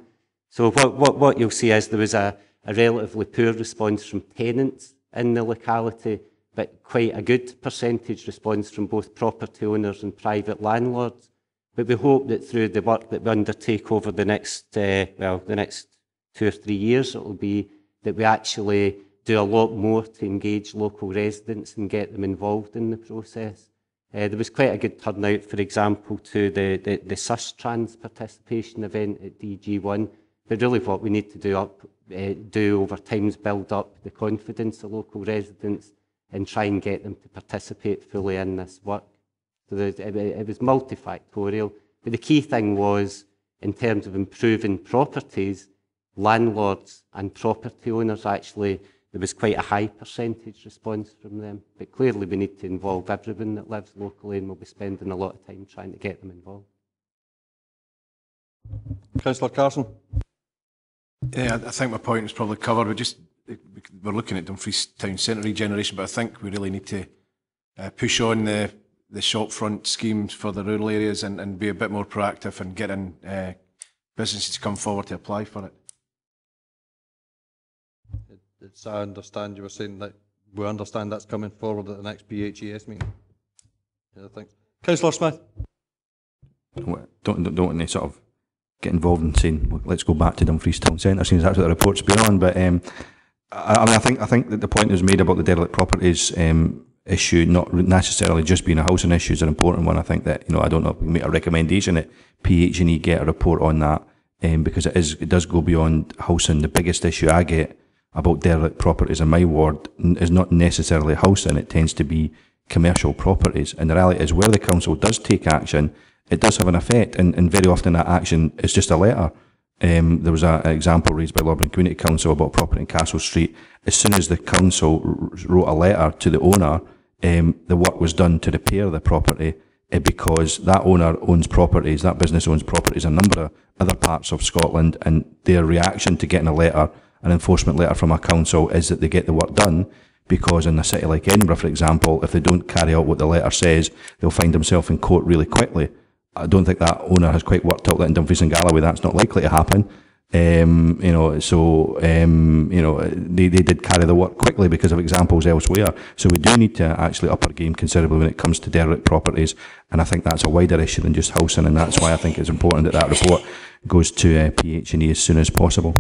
So what you'll see is there was a relatively poor response from tenants in the locality, but quite a good percentage response from both property owners and private landlords. But we hope that through the work that we undertake over the next 2 or 3 years, it will be that we actually do a lot more to engage local residents and get them involved in the process. There was quite a good turnout, for example, to the Sustrans participation event at DG1. But really what we need to do over time is build up the confidence of local residents and try and get them to participate fully in this work. So it was multifactorial. But the key thing was, in terms of improving properties, landlords and property owners actually, there was quite a high percentage response from them. But clearly we need to involve everyone that lives locally, and we'll be spending a lot of time trying to get them involved. Councillor Carson. Yeah, I think my point is probably covered. We're looking at Dumfries Town Centre regeneration, but I think we really need to push on the shopfront schemes for the rural areas and be a bit more proactive and get in businesses to come forward to apply for it. I understand you were saying that we understand that's coming forward at the next PHES meeting. Yeah, thanks. Councillor Smith. Don't want to sort of get involved in saying, well, let's go back to Dumfries Town Centre, since that's what the report's been on, but I think that the point that was made about the derelict properties issue not necessarily just being a housing issue is an important one. I think that, I don't know if we can make a recommendation that PH&E get a report on that, because it does go beyond housing. The biggest issue I get about derelict properties in my ward is not necessarily housing. It tends to be commercial properties, and the reality is where the council does take action, it does have an effect, and very often that action is just a letter. There was an example raised by Lorbrand Community Council about property in Castle Street. As soon as the council wrote a letter to the owner, the work was done to repair the property, because that owner owns properties, that business owns properties in a number of other parts of Scotland, and their reaction to getting a letter, an enforcement letter from a council, is that they get the work done, because in a city like Edinburgh, for example, if they don't carry out what the letter says, they'll find themselves in court really quickly. I don't think that owner has quite worked out that in Dumfries and Galloway that's not likely to happen. They did carry the work quickly because of examples elsewhere. So we do need to actually up our game considerably when it comes to derelict properties, and I think that's a wider issue than just housing, and that's why I think it's important that report goes to PH&E as soon as possible.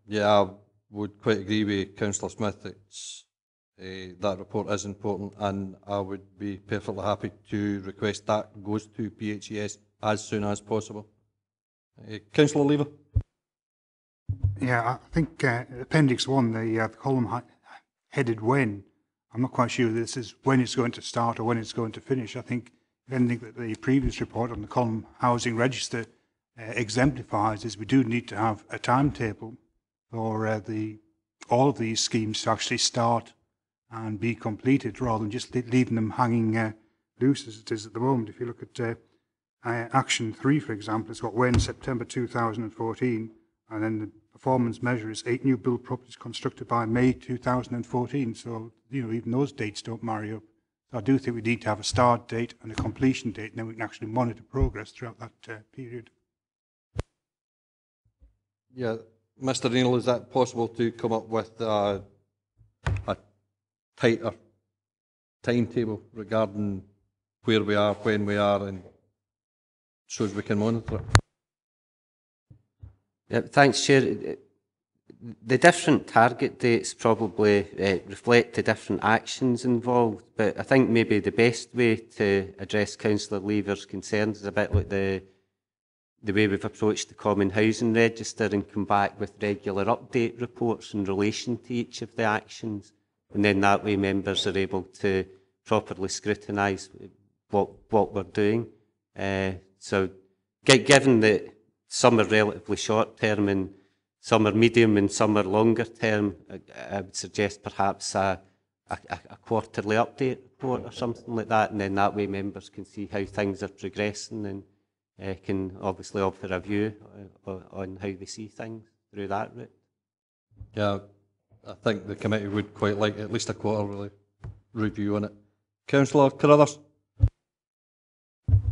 Yeah, I would quite agree with Councillor Smith. It's that report is important, and I would be perfectly happy to request that goes to PHES as soon as possible. Councillor Lever. Yeah, I think Appendix 1, the column headed when, I'm not quite sure this is when it's going to start or when it's going to finish. I think if anything that the previous report on the column housing register exemplifies is we do need to have a timetable for all of these schemes to actually start and be completed, rather than just leaving them hanging loose as it is at the moment. If you look at Action 3, for example, it's got when, September 2014, and then the performance measure is 8 new build properties constructed by May 2014. So, even those dates don't marry up. So I do think we need to have a start date and a completion date, and then we can actually monitor progress throughout that period. Yeah, Mr. Neal, is that possible to come up with a tighter timetable regarding where we are, when we are, and so as we can monitor it? Yeah, thanks, Chair. The different target dates probably reflect the different actions involved, but I think maybe the best way to address Councillor Lever's concerns is a bit like the way we've approached the Common Housing Register, and come back with regular update reports in relation to each of the actions. And then that way members are able to properly scrutinise what we're doing. So given that some are relatively short term and some are medium and some are longer term, I would suggest perhaps a quarterly update report or something like that, and then that way members can see how things are progressing and can obviously offer a view on how they see things through that route. Yeah, I think the committee would quite like at least a quarterly review on it. Councillor Carruthers.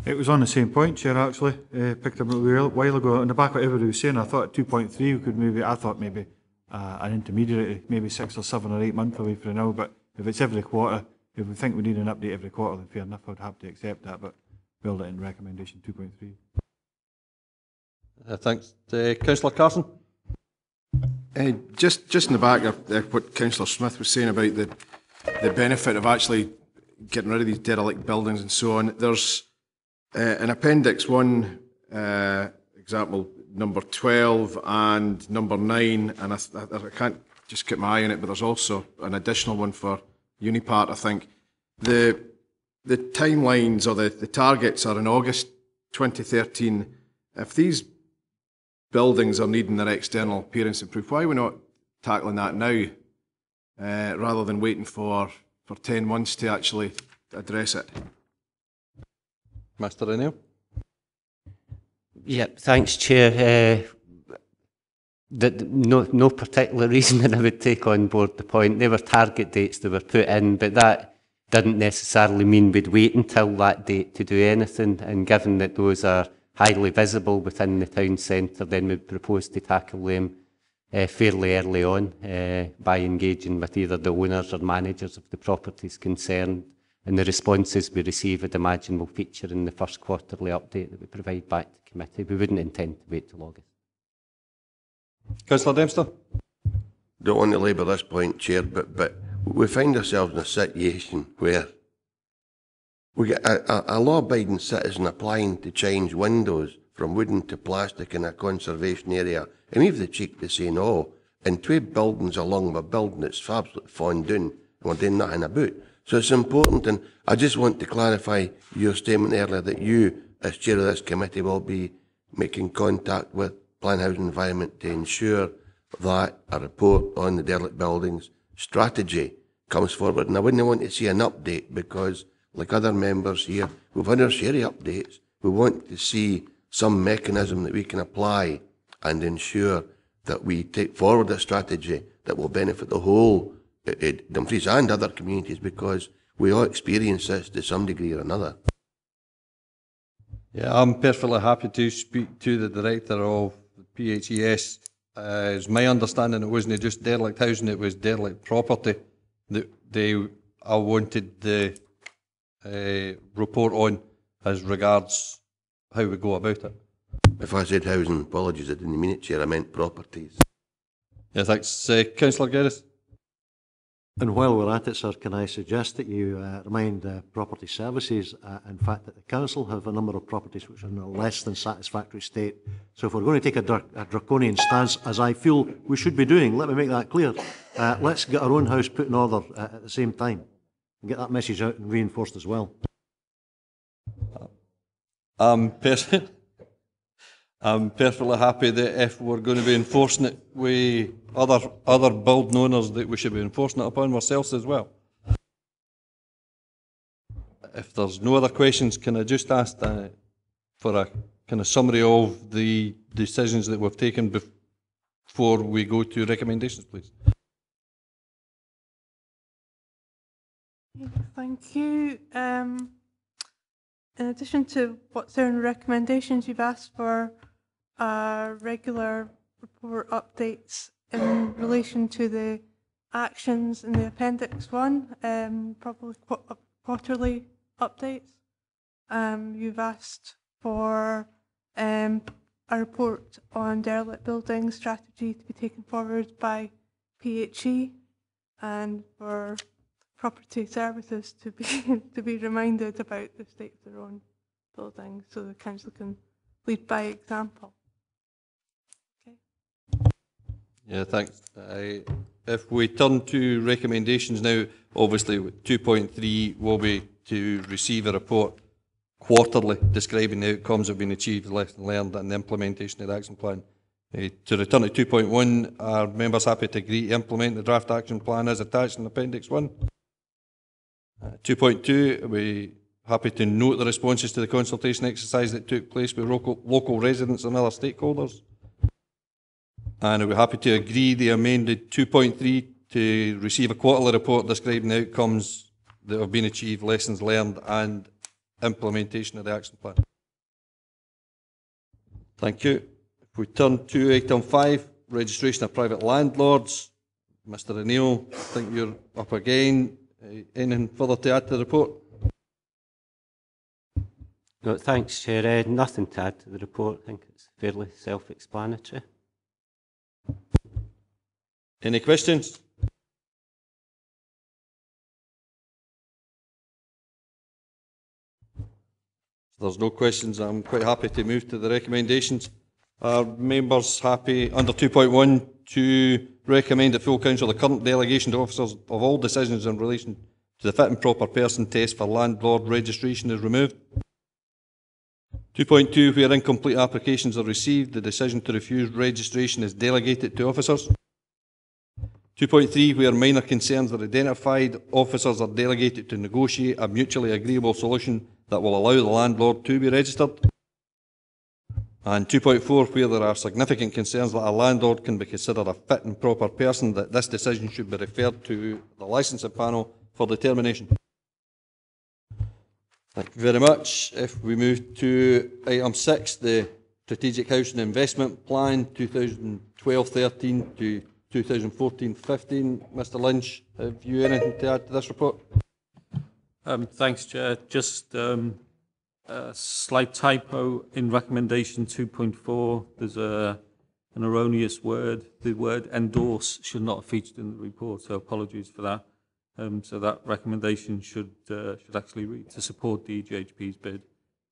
It was on the same point, Chair, actually. Picked up a while ago. On the back of what everybody was saying, I thought at 2.3 we could maybe, an intermediary, maybe 6 or 7 or 8 months away from now, but if it's every quarter, if we think we need an update every quarter, then fair enough, I'd have to accept that, but build it in recommendation 2.3. Thanks. Councillor Carson. Just in the back of what Councillor Smith was saying about the benefit of actually getting rid of these derelict buildings and so on, there's in Appendix 1, example number 12 and number 9, and I can't just keep my eye on it, but there's also an additional one for Unipart, I think. The timelines or the targets are in August 2013. If these buildings are needing their external appearance improved, why are we not tackling that now, rather than waiting for 10 months to actually address it? Mr. O'Neill. Yeah, thanks, Chair. No particular reason that I would take on board the point. They were target dates that were put in, but that didn't necessarily mean we'd wait until that date to do anything. And given that those are highly visible within the town centre, then we propose to tackle them fairly early on by engaging with either the owners or managers of the properties concerned. And the responses we receive, I'd imagine, will feature in the first quarterly update that we provide back to committee. We wouldn't intend to wait till August. Councillor Dempster. don't want to labour this point, Chair, but we find ourselves in a situation where we get a law-abiding citizen applying to change windows from wooden to plastic in a conservation area, and we have the cheek to say no, and two buildings along with a building that's absolutely fallen down, and we're doing nothing about. So it's important, and I just want to clarify your statement earlier that you, as chair of this committee, will be making contact with Plan Housing Environment to ensure that a report on the derelict buildings strategy comes forward. And I wouldn't want to see an update because, like other members here, we've had our share of updates. We want to see some mechanism that we can apply and ensure that we take forward a strategy that will benefit the whole Dumfries and other communities, because we all experience this to some degree or another. Yeah, I'm perfectly happy to speak to the director of PHES. It's my understanding it wasn't just derelict housing, it was derelict property that I wanted the report on as regards how we go about it. If I said housing, apologies, I didn't mean it, Chair, I meant properties. Yeah, thanks. Councillor Geddes. And while we're at it, sir, can I suggest that you remind Property Services, in fact, that the Council have a number of properties which are in a less than satisfactory state. So if we're going to take a draconian stance, as I feel we should be doing, let me make that clear, let's get our own house put in order at the same time and get that message out and reinforced as well. I'm perfectly happy that if we're going to be enforcing it with other building owners, that we should be enforcing it upon ourselves as well. If there's no other questions, can I just ask for a kind of summary of the decisions that we've taken before we go to recommendations, please? Thank you. In addition to what's there in recommendations, you've asked for regular report updates in relation to the actions in the Appendix 1, probably quarterly updates. You've asked for a report on derelict building strategy to be taken forward by PHE, and for property services to be reminded about the state of their own buildings, so the council can lead by example. Okay. Yeah, thanks. If we turn to recommendations now, obviously 2.3 will be to receive a report quarterly describing the outcomes that have been achieved, lessons learned, and the implementation of the action plan. To return to 2.1, are members happy to agree to implement the draft action plan as attached in Appendix 1? 2.2, are we happy to note the responses to the consultation exercise that took place with local residents and other stakeholders? And are we happy to agree the amended 2.3 to receive a quarterly report describing the outcomes that have been achieved, lessons learned, and implementation of the action plan? Thank you. If we turn to item 5, registration of private landlords. Mr. O'Neill, I think you're up again. Anything further to add to the report? No, thanks, Chair. Nothing to add to the report. I think it's fairly self-explanatory. Any questions? If there's no questions, I'm quite happy to move to the recommendations. Are members happy under 2.1 to recommend that full council the current delegation to officers of all decisions in relation to the fit and proper person test for landlord registration is removed? 2.2, where incomplete applications are received, the decision to refuse registration is delegated to officers. 2.3, where minor concerns are identified, officers are delegated to negotiate a mutually agreeable solution that will allow the landlord to be registered. And 2.4, where there are significant concerns that a landlord can be considered a fit and proper person, that this decision should be referred to the licensing panel for determination. Thank you very much. If we move to item 6, the Strategic Housing Investment Plan 2012-13 to 2014-15. Mr. Lynch, have you anything to add to this report? Thanks, Chair. Just a slight typo in recommendation 2.4. There's a an erroneous word. The word endorse should not have featured in the report, so apologies for that. So that recommendation should actually read to support DGHP's bid.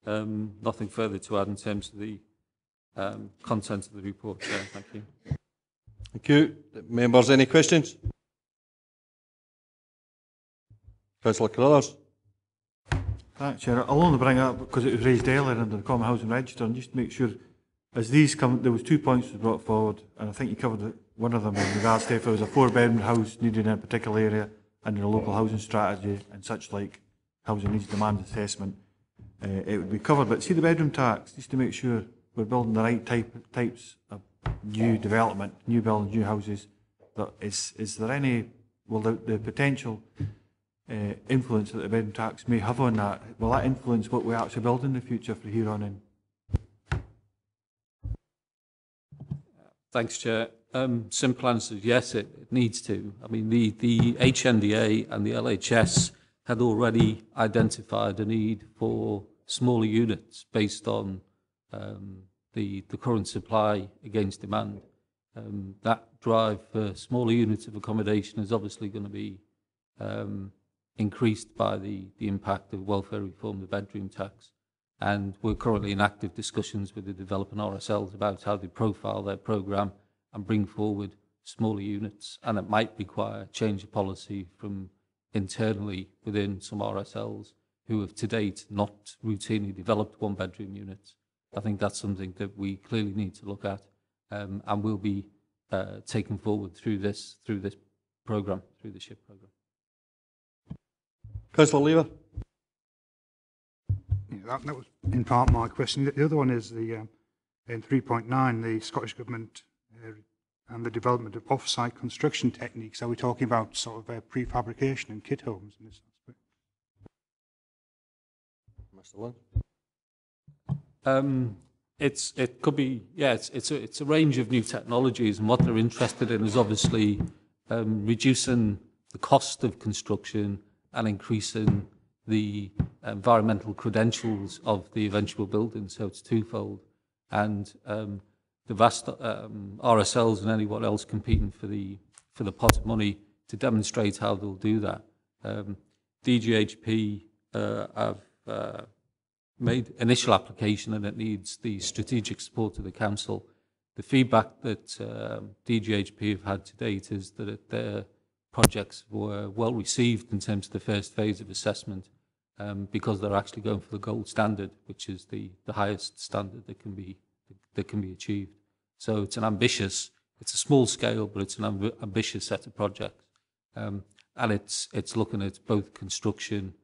Nothing further to add in terms of the content of the report, Chair. Thank you. Thank you. Members, any questions? Councillor Carruthers. Thanks, Chair. I'll only bring it up because it was raised earlier under the Common Housing Register, and just to make sure, as these come, there was 2 points that were brought forward, and I think you covered one of them in regards to if it was a 4-bedroom house needed in a particular area under a local housing strategy and such like housing needs demand assessment, it would be covered. But see the bedroom tax, just to make sure we're building the right types of new development, new buildings, new houses. That is there any, will the potential influence that the bedroom tax may have on that, will that influence what we actually build in the future for here on in? Thanks, Chair. Simple answer is yes, it needs to. I mean, the HNDA and the LHS had already identified a need for smaller units based on the current supply against demand. That drive for smaller units of accommodation is obviously going to be increased by the impact of welfare reform, the bedroom tax. And we're currently in active discussions with the developing RSLs about how they profile their programme and bring forward smaller units. And it might require change of policy from internally within some RSLs who have to date not routinely developed 1-bedroom units. I think that's something that we clearly need to look at and will be taken forward through this programme, through the SHIP programme. Councillor Lever. Yeah, that was in part my question. The other one is the in 3.9, the Scottish Government and the development of off-site construction techniques. Are we talking about sort of prefabrication and kit homes in this aspect? Mr. Lynch. It could be, yeah, it's a range of new technologies, and what they're interested in is obviously reducing the cost of construction and increasing the environmental credentials of the eventual building. So it's twofold. And the vast RSLs and anyone else competing for the pot of money to demonstrate how they'll do that. DGHP have made initial application, and it needs the strategic support of the council. The feedback that DGHP have had to date is that their projects were well received in terms of the first phase of assessment, because they're actually going for the gold standard, which is the highest standard that can be achieved. So it's a small scale, but it's an ambitious set of projects, and it's looking at both construction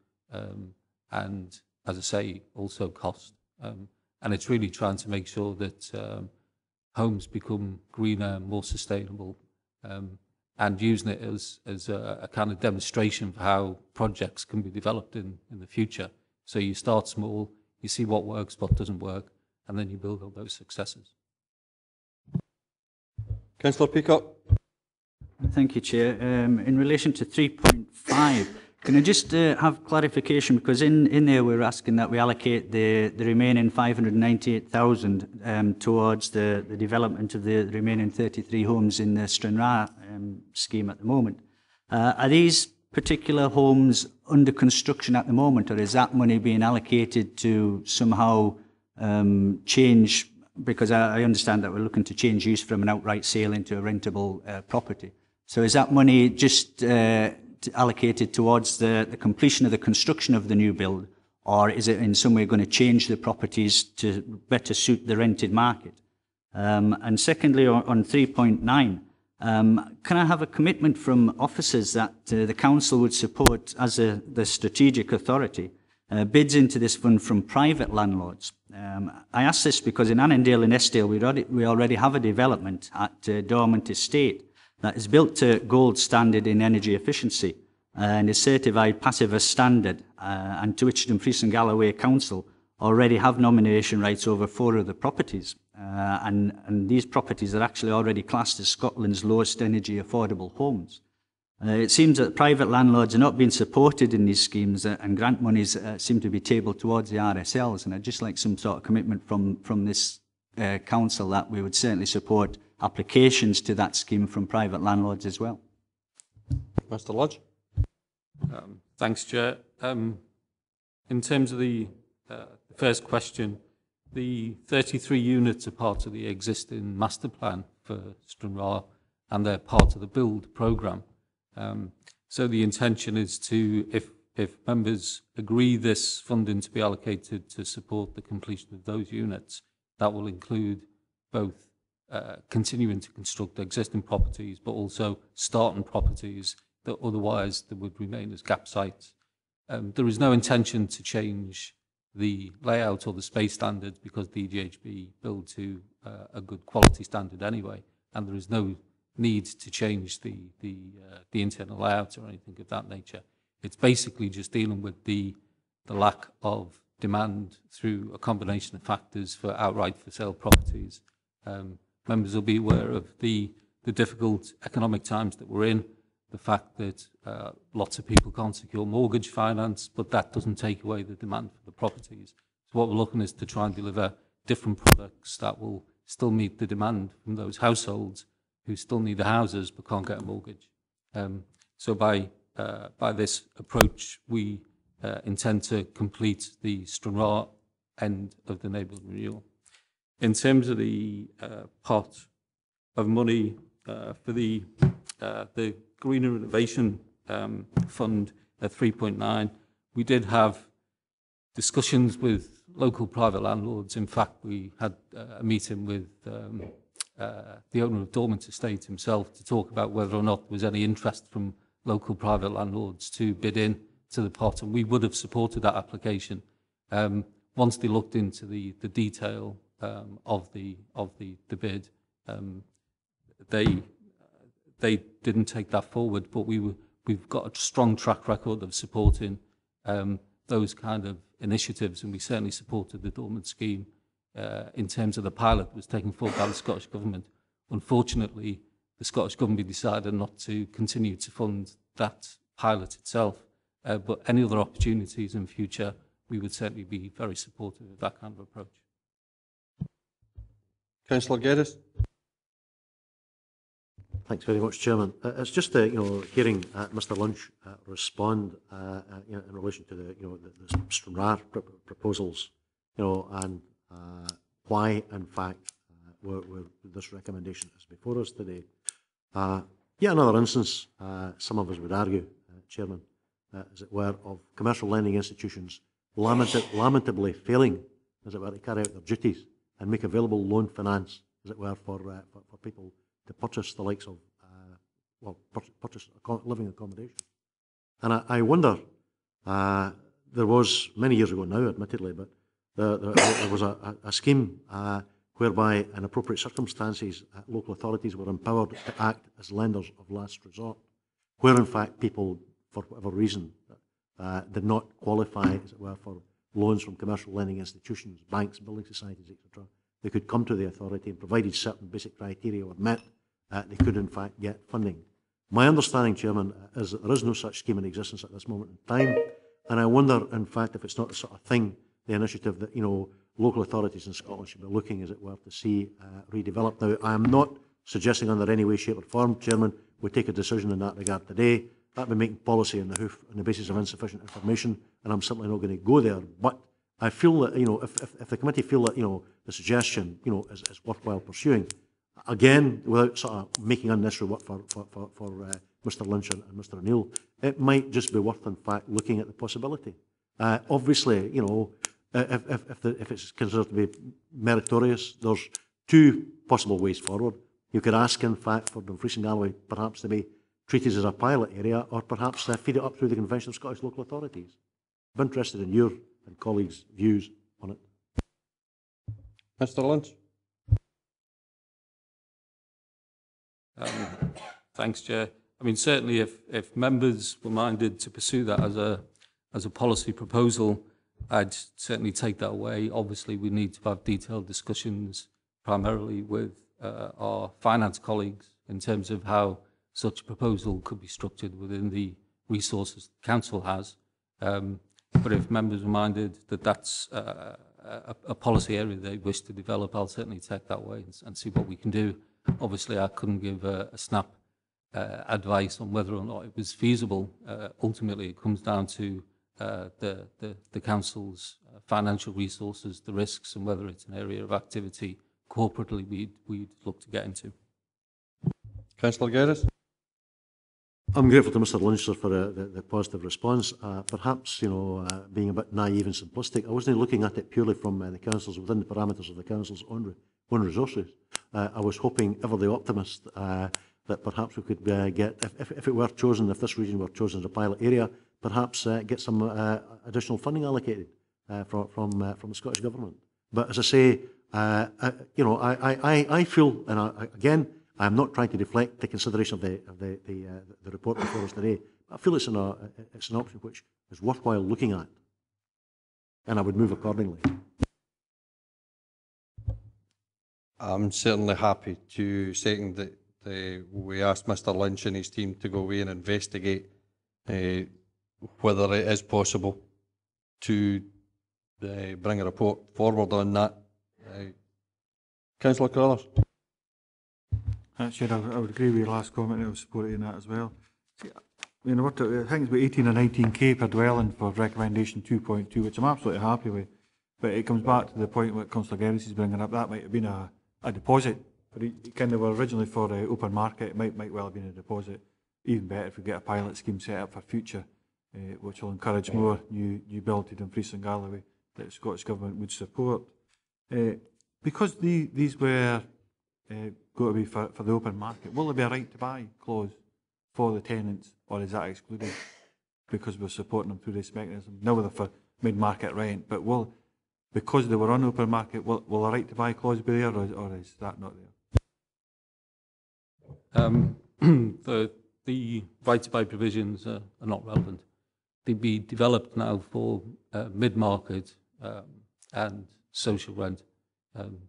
and, as I say, also cost, and it's really trying to make sure that homes become greener, more sustainable, and using it as a kind of demonstration for how projects can be developed in the future. So you start small, you see what works, what doesn't work, and then you build on those successes. Councillor Peacock. Thank you, Chair. In relation to 3.5, can I just have clarification? Because in there we're asking that we allocate the remaining 598,000 towards the development of the remaining 33 homes in the Stranraer scheme at the moment. Are these particular homes under construction at the moment, or is that money being allocated to somehow change? Because I understand that we're looking to change use from an outright sale into a rentable property. So is that money just allocated towards the completion of the construction of the new build, or is it in some way going to change the properties to better suit the rented market? And secondly, on 3.9, can I have a commitment from officers that the council would support, as the strategic authority, bids into this fund from private landlords? I ask this because in Annandale and Eskdale we already have a development at Dormant Estate that is built to gold standard in energy efficiency and is certified passive as standard, and to which Dumfries and Galloway Council already have nomination rights over 4 of the properties. And these properties are actually already classed as Scotland's lowest energy affordable homes. It seems that private landlords are not being supported in these schemes, and grant monies seem to be tabled towards the RSLs, and I'd just like some sort of commitment from this council that we would certainly support applications to that scheme from private landlords as well. Mr. Lodge? Thanks, Chair. In terms of the first question, the 33 units are part of the existing master plan for Stranraer, and they're part of the build programme. So the intention is to, if members agree this funding to be allocated to support the completion of those units, that will include both continuing to construct existing properties, but also starting properties that otherwise that would remain as gap sites. There is no intention to change the layout or the space standards because DGHB build to a good quality standard anyway, and there is no need to change the internal layout or anything of that nature. It's basically just dealing with the lack of demand through a combination of factors for outright for sale properties. Members will be aware of the difficult economic times that we're in, the fact that lots of people can't secure mortgage finance, but that doesn't take away the demand for the properties. So what we're looking is to try and deliver different products that will still meet the demand from those households who still need the houses but can't get a mortgage. So by this approach, we intend to complete the Stranraer end of the neighbourhood renewal. In terms of the pot of money for the Green Innovation Fund at 3.9, we did have discussions with local private landlords. In fact, we had a meeting with the owner of Dormant Estate himself to talk about whether or not there was any interest from local private landlords to bid in to the pot, and we would have supported that application. Once they looked into the detail of the bid, they didn't take that forward, but we've got a strong track record of supporting those kind of initiatives, and we certainly supported the Dormant scheme in terms of the pilot that was taken forward by the Scottish Government. Unfortunately, the Scottish Government decided not to continue to fund that pilot itself, but any other opportunities in future, we would certainly be very supportive of that kind of approach. Councillor Geddes? Thanks very much, Chairman. It's just hearing Mr. Lunch respond in relation to the Stranraer proposals, and why, in fact, this recommendation is before us today. Yet another instance, some of us would argue, Chairman, as it were, of commercial lending institutions lamentably failing, as it were, to carry out their duties and make available loan finance, as it were, for people to purchase the likes of, purchase living accommodation. And I wonder, there was, many years ago now, admittedly, but there was a scheme whereby, in appropriate circumstances, local authorities were empowered to act as lenders of last resort, where in fact people, for whatever reason, did not qualify, as it were, for loans from commercial lending institutions, banks, building societies, etc. They could come to the authority, and provided certain basic criteria were met, they could in fact get funding. My understanding, Chairman, is that there is no such scheme in existence at this moment in time, and I wonder, in fact, if it's not the sort of thing, the initiative that local authorities in Scotland should be looking, as it were, to see redeveloped. Now, I am not suggesting under any way, shape or form, Chairman, we take a decision in that regard today. That would be making policy on the hoof on the basis of insufficient information, and I'm simply not going to go there. But I feel that, if the committee feel that, the suggestion, is worthwhile pursuing, again, without sort of making unnecessary work for Mr. Lynch and Mr. O'Neill, it might just be worth, in fact, looking at the possibility. Obviously, if it's considered to be meritorious, there's two possible ways forward. You could ask, in fact, for Dumfries and Galloway perhaps to be treated as a pilot area, or perhaps feed it up through the Convention of Scottish Local Authorities. I'm interested in your and colleagues' views on it. Mr. Lynch? Thanks, Chair. I mean, certainly if members were minded to pursue that as a policy proposal, I'd certainly take that away. Obviously, we need to have detailed discussions primarily with our finance colleagues in terms of how such a proposal could be structured within the resources the Council has. But if members are minded that that's a policy area they wish to develop, I'll certainly take that away and see what we can do. obviously I couldn't give a snap advice on whether or not it was feasible. Ultimately, it comes down to the council's financial resources, the risks, and whether it's an area of activity corporately we'd look to get into. Councillor Geddes. I'm grateful to Mr Lynch, sir, for the positive response. Perhaps, being a bit naive and simplistic, I wasn't looking at it purely from the council's, within the parameters of the council's own resources. I was hoping, ever the optimist, that perhaps we could get, if it were chosen, if this region were chosen as a pilot area, perhaps get some additional funding allocated from the Scottish Government. But as I say, I feel, and again, I'm not trying to deflect the consideration of the report before us today. I feel it's an option which is worthwhile looking at, and I would move accordingly. I'm certainly happy to second that we asked Mr Lynch and his team to go away and investigate whether it is possible to bring a report forward on that. Councillor Carruthers. Chair, I would agree with your last comment, and I would support you in that as well. See, I think it's about 18 or 19k per dwelling for recommendation 2.2, which I'm absolutely happy with. But it comes back to the point what Councillor Geddes is bringing up. That might have been a deposit. But it kind of were originally for the open market. It might well have been a deposit. Even better if we get a pilot scheme set up for future, which will encourage more new build to Dumfries and Galloway that the Scottish Government would support. Because these were going to be for the open market, will there be a right to buy clause for the tenants, or is that excluded because we're supporting them through this mechanism? Now they're for mid-market rent, but because they were on open market, will a right to buy clause be there, or is that not there? The right to buy provisions are not relevant. They'd be developed now for mid-market and social rent.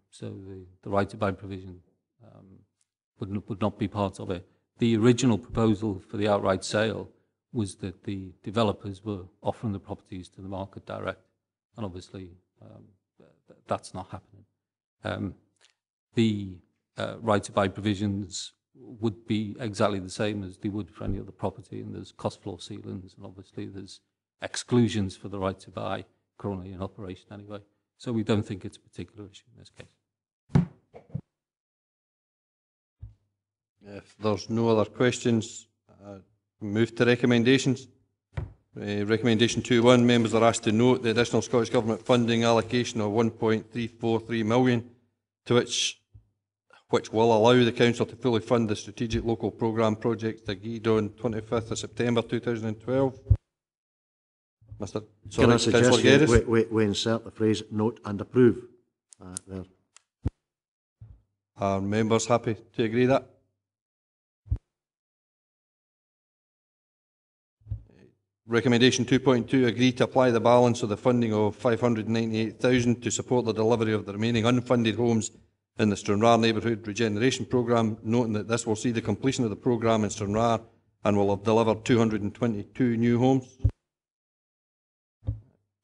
So the right to buy provision would not be part of it. The original proposal for the outright sale was that the developers were offering the properties to the market direct, and obviously that's not happening. The right to buy provisions would be exactly the same as they would for any other property, and there's cost floor ceilings, and obviously there's exclusions for the right to buy currently in operation anyway. So we don't think it's a particular issue in this case. If there's no other questions, move to recommendations. Recommendation 2.1, members are asked to note the additional Scottish Government funding allocation of 1.343 million, to which will allow the Council to fully fund the strategic local programme projects agreed on 25th of September 2012. Can I suggest we insert the phrase note and approve there? Are members happy to agree that? Recommendation 2.2, agree to apply the balance of the funding of 598,000 to support the delivery of the remaining unfunded homes in the Stranraer Neighbourhood Regeneration Programme, noting that this will see the completion of the programme in Stranraer and will have delivered 222 new homes.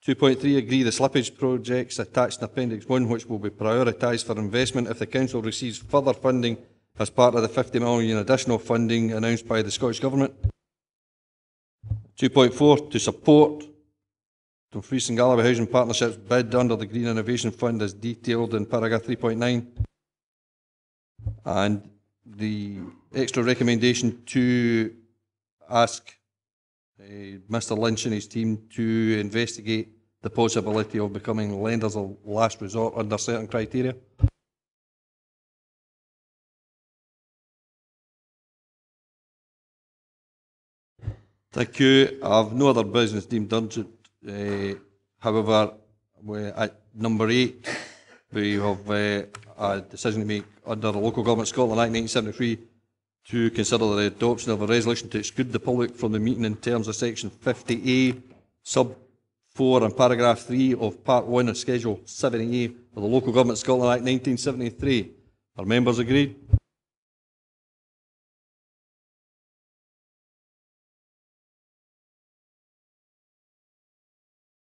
2.3, agree the slippage projects attached in Appendix 1, which will be prioritised for investment if the Council receives further funding as part of the 50 million additional funding announced by the Scottish Government. 2.4, to support Dumfries and Galloway Housing Partnerships bid under the Green Innovation Fund as detailed in paragraph 3.9. And the extra recommendation to ask Mr Lynch and his team to investigate the possibility of becoming lenders of last resort under certain criteria. Thank you. I have no other business deemed urgent. However, at number 8, we have a decision to make under the Local Government Scotland Act 1973 to consider the adoption of a resolution to exclude the public from the meeting in terms of section 50A, sub 4 and paragraph 3 of part 1 of schedule 7A of the Local Government Scotland Act 1973. Are members agreed?